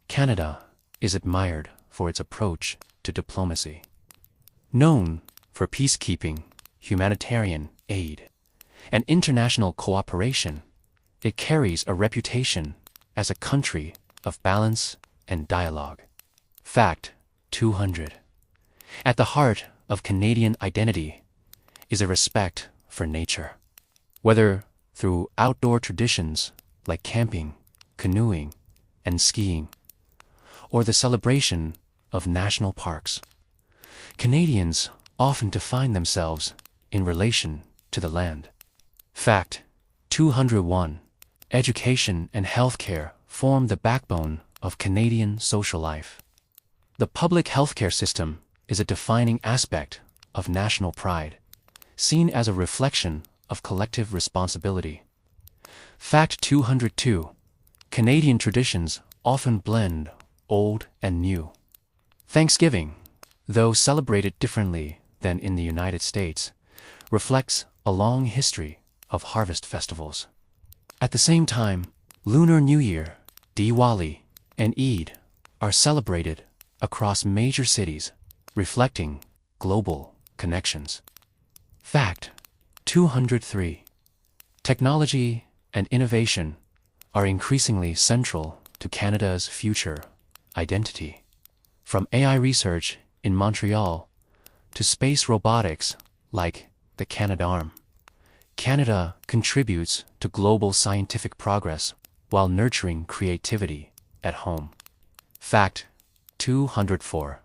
Canada is admired for its approach to diplomacy. Known for peacekeeping, humanitarian aid, and international cooperation, it carries a reputation as a country of balance and dialogue. Fact 200. At the heart of Canadian identity is a respect for nature. Whether through outdoor traditions like camping, canoeing, and skiing, or the celebration of national parks, Canadians often define themselves in relation to the land. Fact 201. Education and healthcare form the backbone of Canadian social life. The public healthcare system is a defining aspect of national pride, seen as a reflection of collective responsibility. Fact 202. Canadian traditions often blend old and new. Thanksgiving, though celebrated differently than in the United States, reflects a long history of harvest festivals. At the same time, Lunar New Year, Diwali, and Eid are celebrated across major cities, reflecting global connections. Fact 203. Technology and innovation are increasingly central to Canada's future identity. From AI research in Montreal to space robotics like the Canadarm, Canada contributes to global scientific progress while nurturing creativity at home. Fact 204.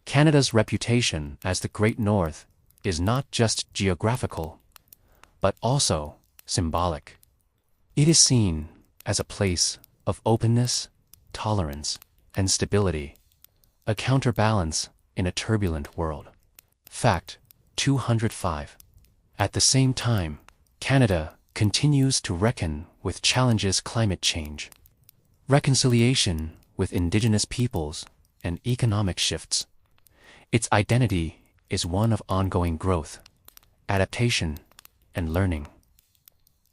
Canada's reputation as the Great North is not just geographical, but also symbolic. It is seen as a place of openness, tolerance, and stability, a counterbalance in a turbulent world. Fact 205. At the same time, Canada continues to reckon with challenges: climate change, reconciliation with Indigenous peoples, and economic shifts. Its identity is one of ongoing growth, adaptation, and learning.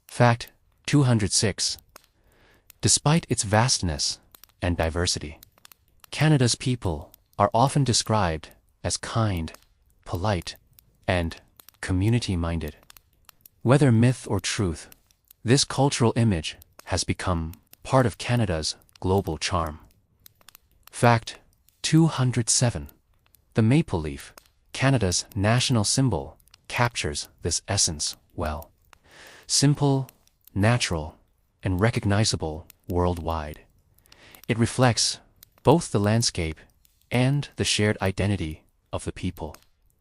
Fact 206. Despite its vastness and diversity, Canada's people are often described as kind, polite, and community-minded. Whether myth or truth, this cultural image has become part of Canada's global charm. Fact 207. The maple leaf, Canada's national symbol, captures this essence well. Simple, natural, and recognizable worldwide. It reflects both the landscape and the shared identity of the people.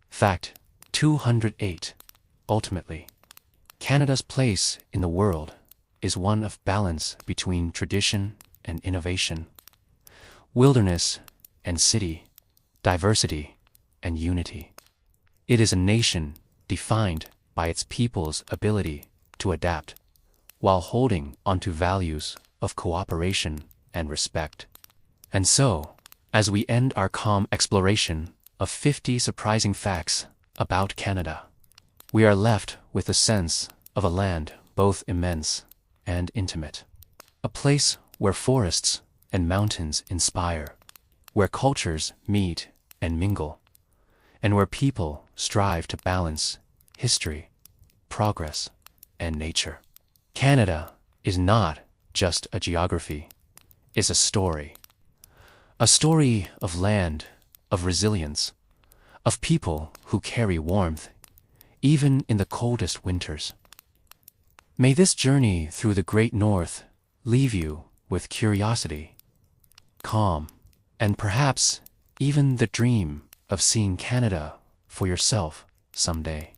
Fact 208. Ultimately, Canada's place in the world is one of balance between tradition and innovation, wilderness and city, diversity and unity. It is a nation defined by its people's ability to adapt while holding onto values of cooperation and respect. And so, as we end our calm exploration of 50 surprising facts about Canada, we are left with a sense of a land both immense and intimate. A place where forests and mountains inspire, where cultures meet and mingle, and where people strive to balance history, progress, and nature. Canada is not just a geography, it's a story. A story of land, of resilience, of people who carry warmth, even in the coldest winters. May this journey through the Great North leave you with curiosity, calm, and perhaps even the dream of seeing Canada for yourself someday.